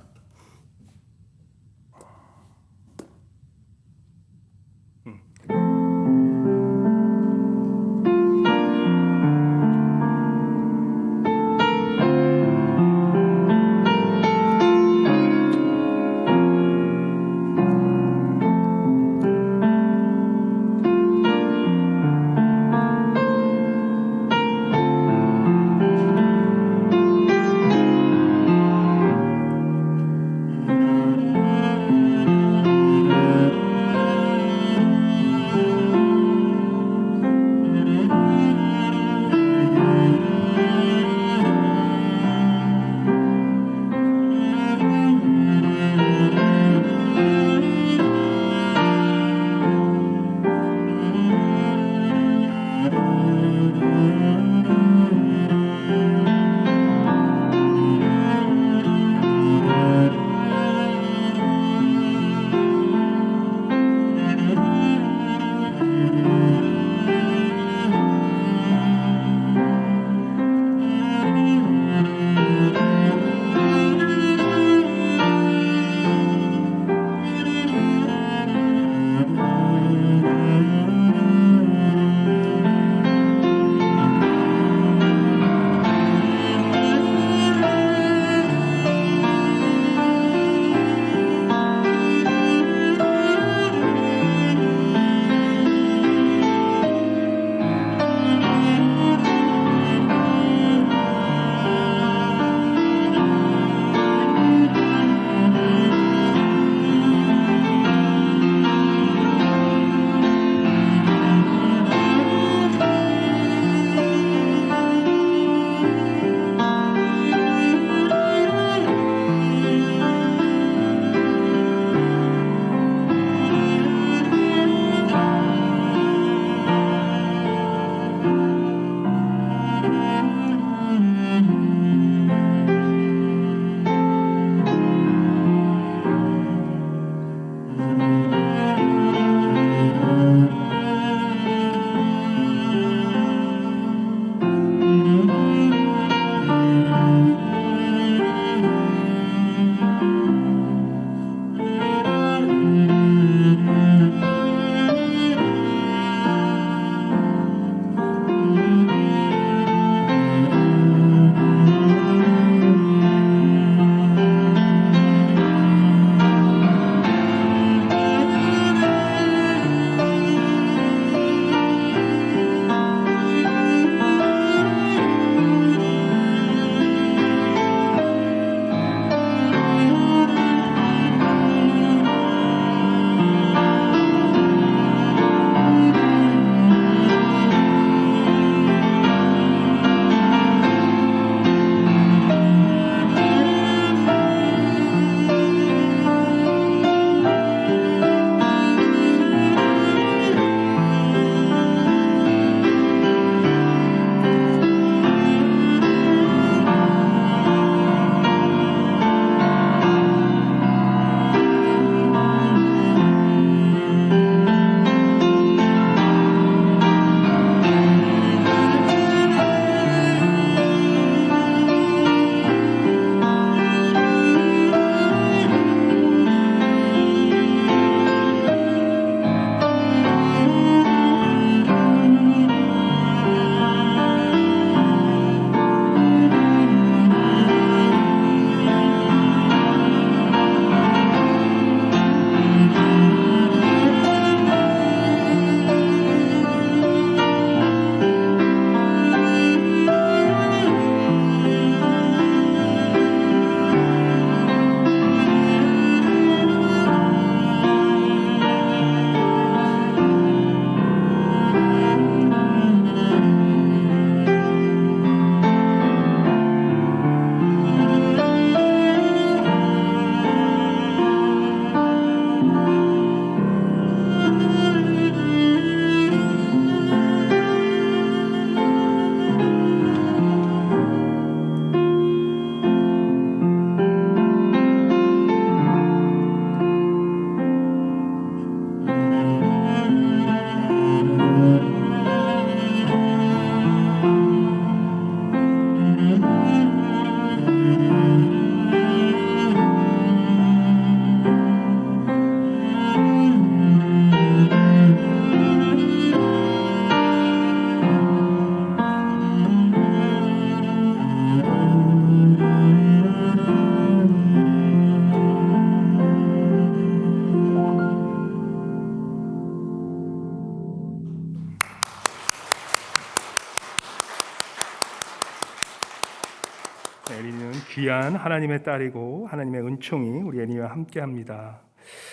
귀한 하나님의 딸이고 하나님의 은총이 우리 애니와 함께합니다.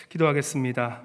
기도하겠습니다.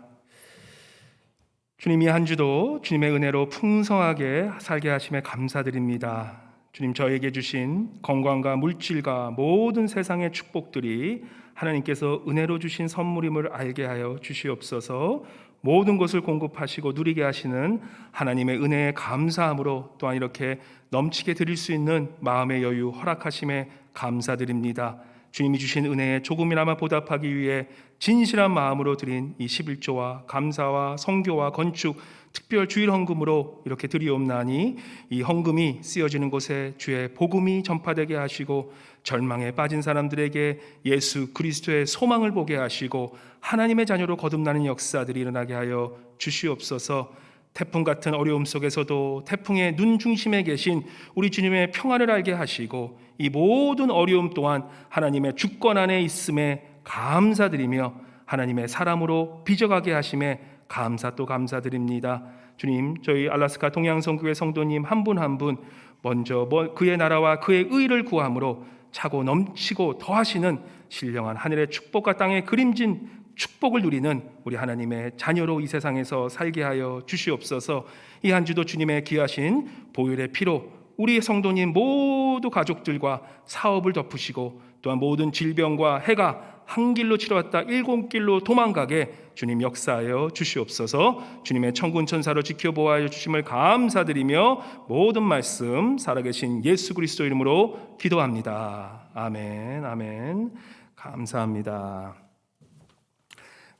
주님, 이 한 주도 주님의 은혜로 풍성하게 살게 하심에 감사드립니다. 주님, 저에게 주신 건강과 물질과 모든 세상의 축복들이 하나님께서 은혜로 주신 선물임을 알게 하여 주시옵소서. 모든 것을 공급하시고 누리게 하시는 하나님의 은혜에 감사함으로 또한 이렇게 넘치게 드릴 수 있는 마음의 여유 허락하심에 감사드립니다. 주님이 주신 은혜에 조금이나마 보답하기 위해 진실한 마음으로 드린 이 11조와 감사와 성교와 건축 특별 주일 헌금으로 이렇게 드리옵나니 이 헌금이 쓰여지는 곳에 주의 복음이 전파되게 하시고 절망에 빠진 사람들에게 예수 그리스도의 소망을 보게 하시고 하나님의 자녀로 거듭나는 역사들이 일어나게 하여 주시옵소서. 태풍 같은 어려움 속에서도 태풍의 눈 중심에 계신 우리 주님의 평안을 알게 하시고 이 모든 어려움 또한 하나님의 주권 안에 있음에 감사드리며 하나님의 사람으로 빚어가게 하심에 감사 또 감사드립니다. 주님, 저희 알라스카 동양성교회 성도님 한 분 한 분 먼저 그의 나라와 그의 의를 구함으로 차고 넘치고 더하시는 신령한 하늘의 축복과 땅의 그림진 축복을 누리는 우리 하나님의 자녀로 이 세상에서 살게 하여 주시옵소서. 이 한 주도 주님의 귀하신 보혈의 피로 우리 성도님 모두 가족들과 사업을 덮으시고 또한 모든 질병과 해가 한 길로 치러왔다 일곱 길로 도망가게 주님 역사하여 주시옵소서. 주님의 천군 천사로 지켜보아여 주심을 감사드리며 모든 말씀 살아계신 예수 그리스도 이름으로 기도합니다. 아멘. 아멘. 감사합니다.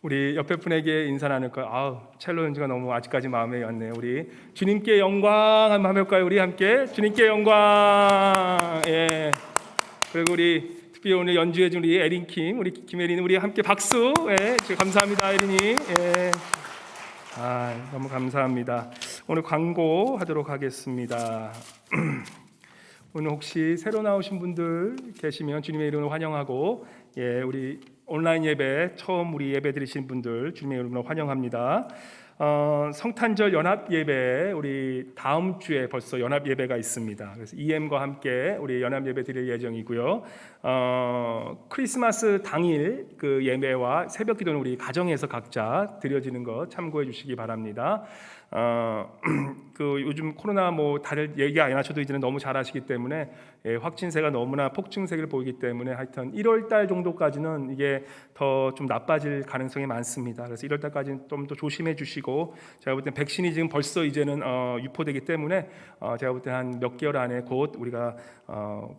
우리 옆에 분에게 인사 나눌까요? 첼로 연주가 너무 아직까지 마음에 왔네요. 우리 주님께 영광 한번 해볼까요? 우리 함께 주님께 영광. 예. 그리고 우리 특별히 오늘 연주해 준 우리 에린 킴, 우리 김에린 우리 함께 박수. 예. 감사합니다, 에린이. 예. 너무 감사합니다. 오늘 광고하도록 하겠습니다. 오늘 혹시 새로 나오신 분들 계시면 주님의 이름으로 환영하고, 예, 우리 온라인 예배 처음 우리 예배 드리신 분들 주님의 이름으로 환영합니다. 성탄절 연합 예배 우리 다음 주에 벌써 연합 예배가 있습니다. 그래서 EM과 함께 우리 연합 예배 드릴 예정이고요. 크리스마스 당일 그 예배와 새벽 기도는 우리 가정에서 각자 드려지는 것 참고해 주시기 바랍니다. 그 요즘 코로나 뭐 다들 얘기 안 하셔도 이제는 너무 잘 아시기 때문에 확진세가 너무나 폭증세를 보이기 때문에 하여튼 1월 달 정도까지는 이게 더 좀 나빠질 가능성이 많습니다. 그래서 1월 달까지는 좀 더 조심해 주시고, 제가 볼 때 백신이 지금 벌써 이제는 유포되기 때문에 제가 볼 때 한 몇 개월 안에 곧 우리가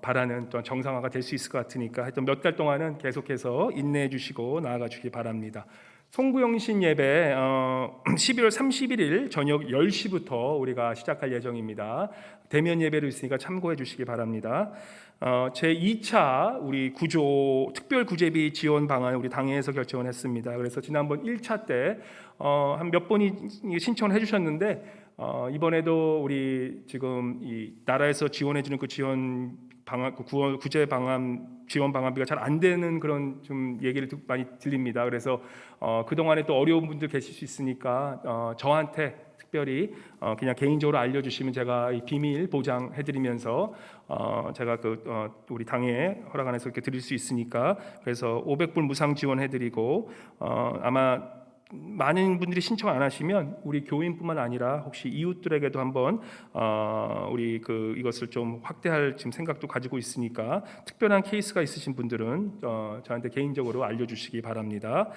바라는 또 정상화가 될 수 있을 것 같으니까 하여튼 몇 달 동안은 계속해서 인내해 주시고 나아가 주시기 바랍니다. 송구영신 예배 12월 31일 저녁 10시부터 우리가 시작할 예정입니다. 대면 예배로 있으니까 참고해 주시기 바랍니다. 제2차 우리 구조 특별 구제비 지원 방안 우리 당회에서 결정을 했습니다. 그래서 지난번 1차 때 한 몇 분이 신청을 해주셨는데 이번에도 우리 지금 이 나라에서 지원해주는 그 지원 방안, 구제 방안 지원 방안비가 잘 안 되는 그런 좀 얘기를 많이 들립니다. 그래서 그 동안에 또 어려운 분들 계실 수 있으니까 저한테 특별히 그냥 개인적으로 알려주시면 제가 이 비밀 보장해드리면서 제가 우리 당에 허락 안에서 이렇게 드릴 수 있으니까 그래서 500불 무상 지원해드리고 아마 많은 분들이 신청 안 하시면 우리 교인뿐만 아니라 혹시 이웃들에게도 한번 우리 이것을 좀 확대할 지금 생각도 가지고 있으니까 특별한 케이스가 있으신 분들은 저한테 개인적으로 알려주시기 바랍니다.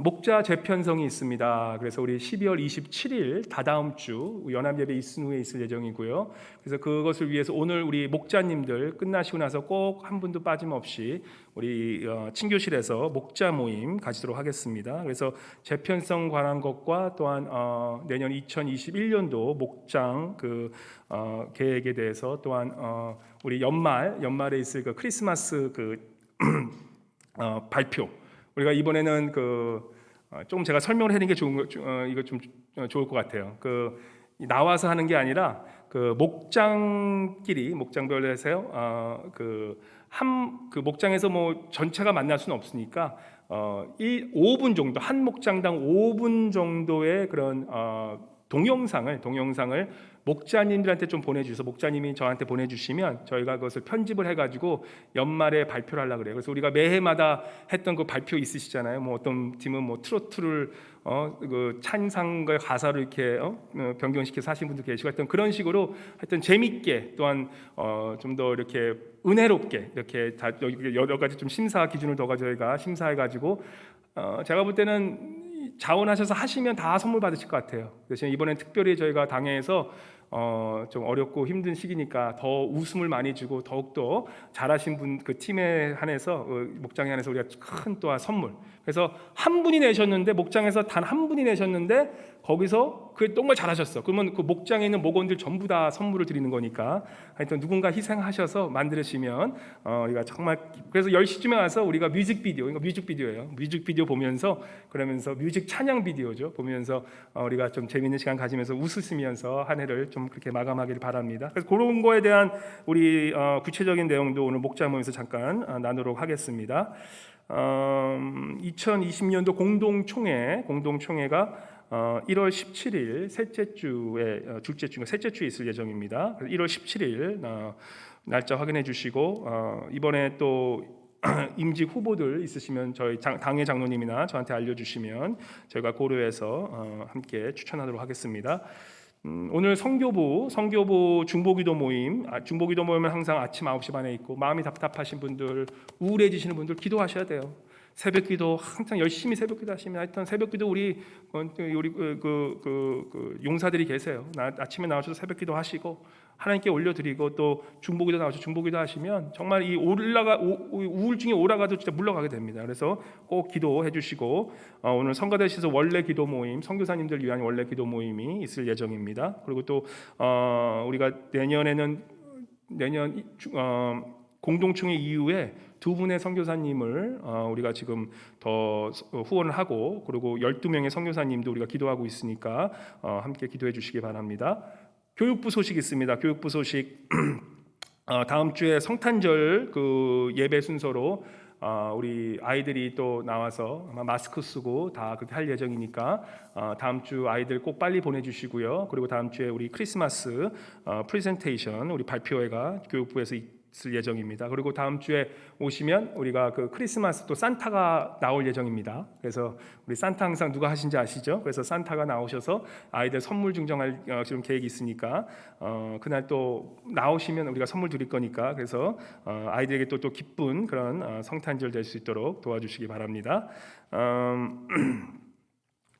목자 재편성이 있습니다. 그래서 우리 12월 27일 다다음 주 연합예배 이순후에 있을 예정이고요. 그래서 그것을 위해서 오늘 우리 목자님들 끝나시고 나서 꼭 한 분도 빠짐없이 우리 친교실에서 목자 모임 가지도록 하겠습니다. 그래서 재편성 관한 것과 또한 내년 2021년도 목장 계획에 대해서 또한 우리 연말에 있을 크리스마스 발표. 우리가 이번에는 좀 제가 설명을 해드리는 게 이거 좀 좋을 것 같아요. 나와서 하는 게 아니라 목장끼리 목장별로 해서요. 목장에서 뭐 전체가 만날 수는 없으니까 5분 정도 한 목장당 5분 정도의 그런 동영상을 목자님들한테 좀 보내주셔서 목자님이 저한테 보내주시면 저희가 그것을 편집을 해가지고 연말에 발표를 하려고 그래요. 그래서 우리가 매해마다 했던 그 발표 있으시잖아요. 뭐 어떤 팀은 뭐 트로트를 그 찬상과 가사를 이렇게 변경시켜서 하신 분도 계시고 하여튼 그런 식으로 하여튼 재밌게 또한 좀 더 이렇게 은혜롭게 이렇게 다 여러 가지 좀 심사 기준을 더 가지고 저희가 심사해가지고 제가 볼 때는 자원하셔서 하시면 다 선물 받으실 것 같아요. 그래서 이번엔 특별히 저희가 당회에서 좀 어렵고 힘든 시기니까 더 웃음을 많이 주고 더욱더 잘하신 분 그 팀에 한해서 목장에 한해서 우리가 큰 또한 선물. 그래서 한 분이 내셨는데 목장에서 단 한 분이 내셨는데 거기서 그 정말 잘하셨어. 그러면 그 목장에 있는 목원들 전부 다 선물을 드리는 거니까 하여튼 누군가 희생하셔서 만드시면 우리가 정말 그래서 10시쯤에 와서 우리가 뮤직비디오 이거 뮤직비디오예요. 뮤직비디오 보면서 그러면서 뮤직 찬양 비디오죠. 보면서 우리가 좀 재밌는 시간 가지면서 웃으시면서 한 해를 좀 그렇게 마감하기를 바랍니다. 그래서 그런 거에 대한 우리 구체적인 내용도 오늘 목장 모임에서 잠깐 나누도록 하겠습니다. 2020년도 공동총회가 1월 17일 둘째 주에 있을 예정입니다. 1월 17일 날짜 확인해 주시고 이번에 또 임직 후보들 있으시면 저희 당회 장로님이나 저한테 알려주시면 저희가 고려해서 함께 추천하도록 하겠습니다. 오늘 성교부 중보기도 모임, 중보기도 모임은 항상 아침 9시 반에 있고 마음이 답답하신 분들, 우울해지시는 분들 기도하셔야 돼요. 새벽기도 항상 열심히 새벽기도 하시면 하여튼 새벽기도 우리 용사들이 계세요. 아침에 나와서 새벽기도 하시고 하나님께 올려드리고 또 중보기도 나와서 중보기도 하시면 정말 이 우울증이 오라가도 진짜 물러가게 됩니다. 그래서 꼭 기도해 주시고 오늘 성가대시에서 원래 기도 모임, 선교사님들 위한 원래 기도 모임이 있을 예정입니다. 그리고 또 우리가 내년 공동총회 이후에 두 분의 선교사님을 우리가 지금 더 후원을 하고 그리고 12명의 선교사님도 우리가 기도하고 있으니까 함께 기도해 주시기 바랍니다. 교육부 소식 있습니다. 교육부 소식 다음 주에 성탄절 그 예배 순서로 우리 아이들이 또 나와서 아마 마스크 쓰고 다 그렇게 할 예정이니까 다음 주 아이들 꼭 빨리 보내주시고요. 그리고 다음 주에 우리 크리스마스 프레젠테이션 우리 발표회가 교육부에서 있을 예정입니다. 그리고 다음 주에 오시면 우리가 그 크리스마스 또 산타가 나올 예정입니다. 그래서 우리 산타 항상 누가 하신지 아시죠? 그래서 산타가 나오셔서 아이들 선물 증정할 지금 계획이 있으니까 그날 또 나오시면 우리가 선물 드릴 거니까 그래서 아이들에게 또 기쁜 그런 성탄절 될 수 있도록 도와주시기 바랍니다.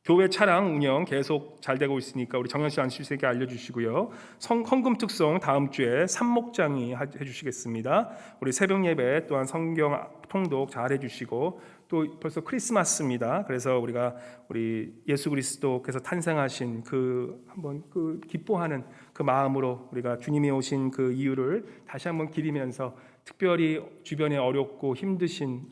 교회 차량 운영 계속 잘 되고 있으니까 우리 정현 씨 안실에게 알려주시고요. 헌금 특송 다음 주에 삼목장이 해주시겠습니다. 우리 새벽 예배 또한 성경 통독 잘 해주시고 또 벌써 크리스마스입니다. 그래서 우리 예수 그리스도께서 탄생하신 한번 기뻐하는 그 마음으로 우리가 주님이 오신 그 이유를 다시 한번 기리면서 특별히 주변에 어렵고 힘드신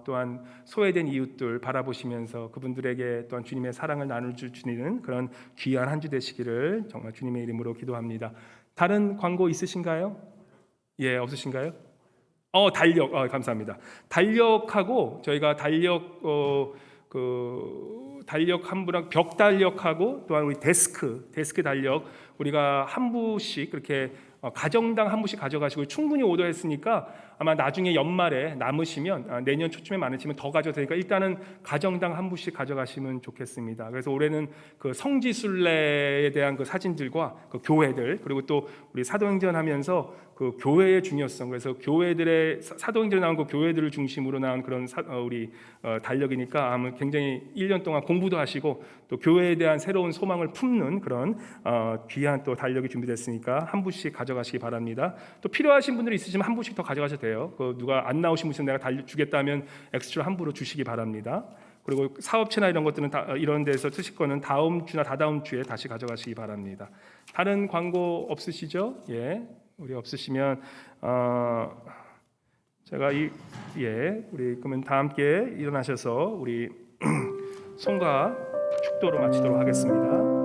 또한 소외된 이웃들 바라보시면서 그분들에게 또한 주님의 사랑을 나눠주시는 그런 귀한 한 주 되시기를 정말 주님의 이름으로 기도합니다. 다른 광고 있으신가요? 예, 없으신가요? 달력 감사합니다. 달력하고 저희가 달력 달력 한 부랑 벽 달력하고 또한 우리 데스크 달력 우리가 한 부씩 그렇게 가정당 한 부씩 가져가시고 충분히 오더했으니까 아마 나중에 연말에 남으시면 내년 초쯤에 많으시면 더 가져도 되니까 일단은 가정당 한 부씩 가져가시면 좋겠습니다. 그래서 올해는 그 성지순례에 대한 그 사진들과 그 교회들 그리고 또 우리 사도행전 하면서 그 교회의 중요성 그래서 교회들의 사도행전에 나온 그 교회들을 중심으로 나온 그런 우리 달력이니까 아마 굉장히 1년 동안 공부도 하시고 또 교회에 대한 새로운 소망을 품는 그런 귀한 또 달력이 준비됐으니까 한 부씩 가져가시기 바랍니다. 또 필요하신 분들이 있으시면 한 부씩 더 가져가셔도 돼요. 누가 안 나오신 분은 내가 달력 주겠다 하면 엑스트라 한 부로 주시기 바랍니다. 그리고 사업체나 이런 것들은 이런 데서 쓰실 거는 다음 주나 다다음 주에 다시 가져가시기 바랍니다. 다른 광고 없으시죠? 예, 우리 없으시면 제가 우리 그러면 다 함께 일어나셔서 우리 송가 축도로 마치도록 하겠습니다.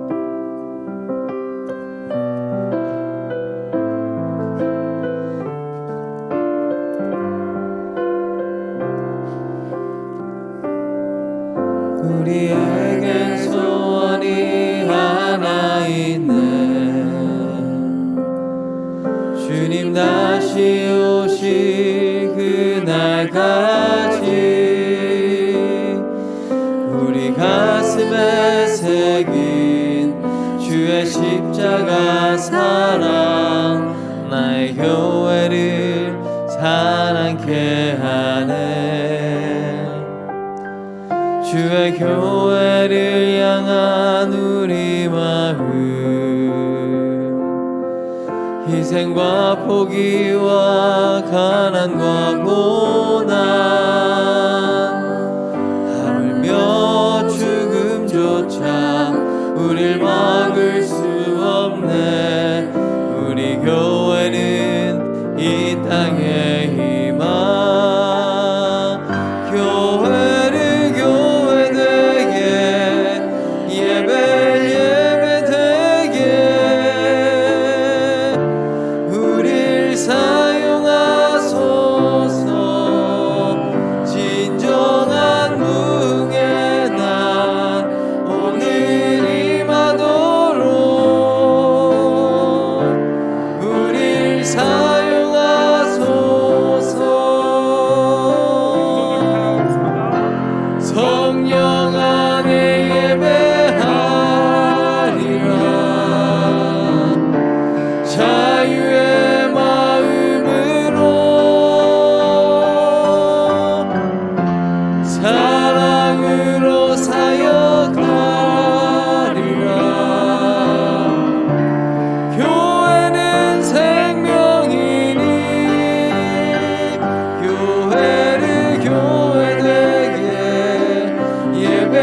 우리에게 소원이 하나 있네 주님 다시 오실 그날까지 우리 가슴에 새긴 주의 십자가 사랑 나의 교회를 사랑케 하네. 주의 교회를 향한 우리 마음 희생과 포기와 가난과 고난 하물며 죽음조차 우릴 막을 수 없네. 우리 교회는 이 땅의 희망 교회를 교회 되게 예배 되게 우릴 사용하소서. 진정한 무게 난 오늘 임하도록 우릴 사용하소서. 성령 안에 예배하리라. 자유의 마음으로 사랑으로 사역하리라. 교회는 생명이니 교회를 교회 되게 예배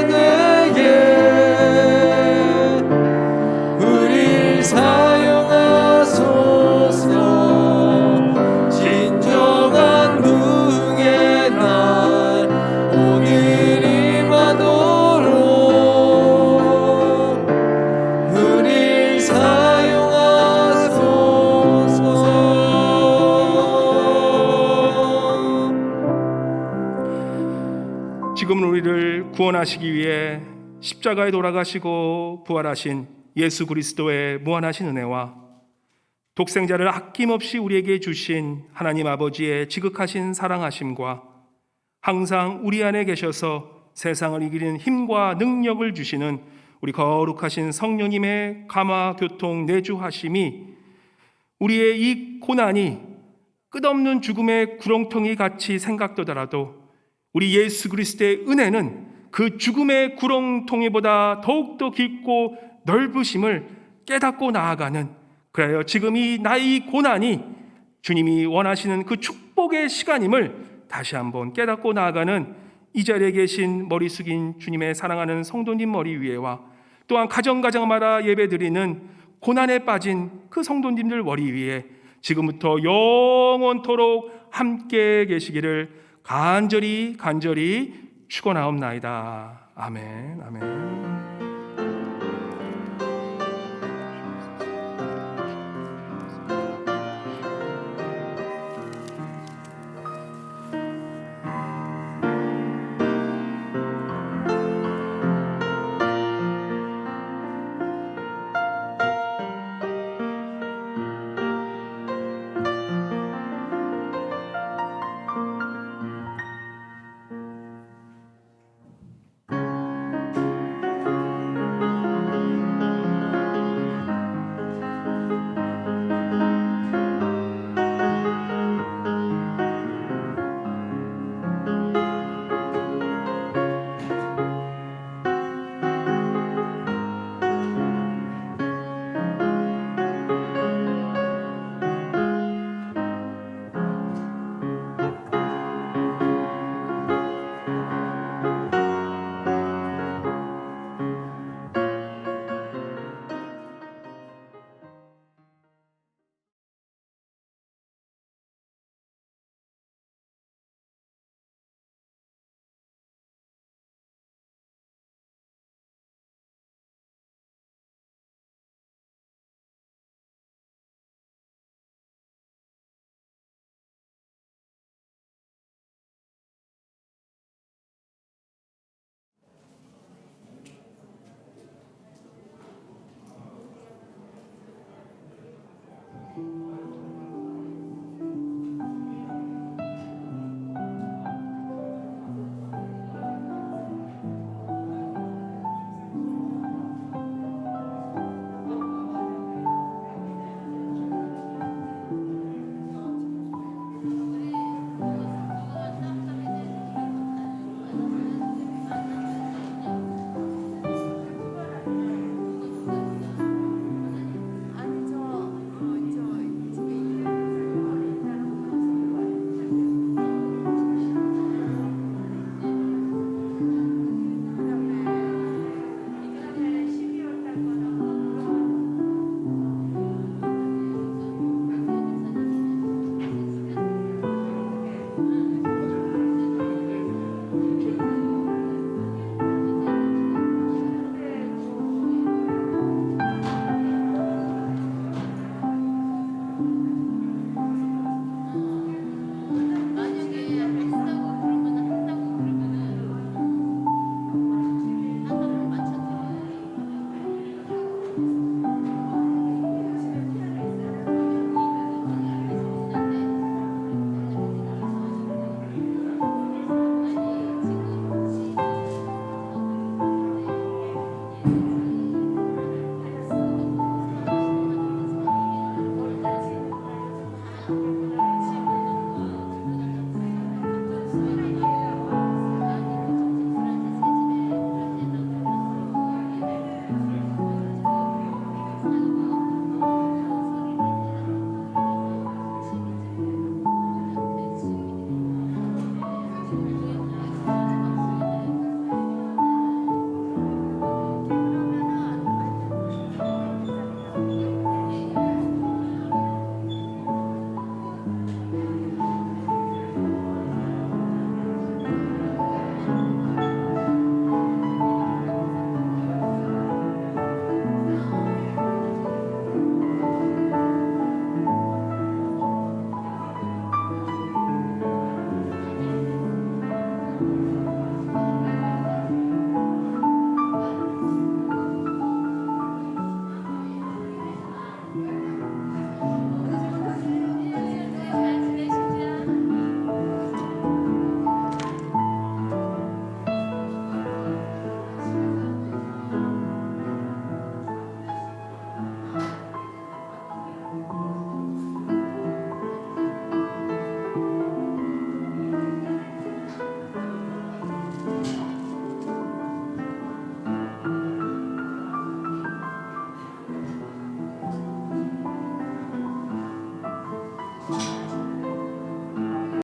되게 우릴 사용하소서. 진정한 무게 날 오늘 임하도록 우릴 사용하소서. 지금은 우리를 구원하시기 위해 십자가에 돌아가시고 부활하신 예수 그리스도의 무한하신 은혜와 독생자를 아낌없이 우리에게 주신 하나님 아버지의 지극하신 사랑하심과 항상 우리 안에 계셔서 세상을 이기는 힘과 능력을 주시는 우리 거룩하신 성령님의 감화 교통 내주하심이 우리의 이 고난이 끝없는 죽음의 구렁텅이 같이 생각되더라도 우리 예수 그리스도의 은혜는 그 죽음의 구렁텅이보다 더욱더 깊고 넓으심을 깨닫고 나아가는, 그래요 지금 이 나의 고난이 주님이 원하시는 그 축복의 시간임을 다시 한번 깨닫고 나아가는 이 자리에 계신 머리 숙인 주님의 사랑하는 성도님 머리 위에와 또한 가정가정마다 예배드리는 고난에 빠진 그 성도님들 머리 위에 지금부터 영원토록 함께 계시기를 간절히 축원하옵나이다. 아멘. 아멘.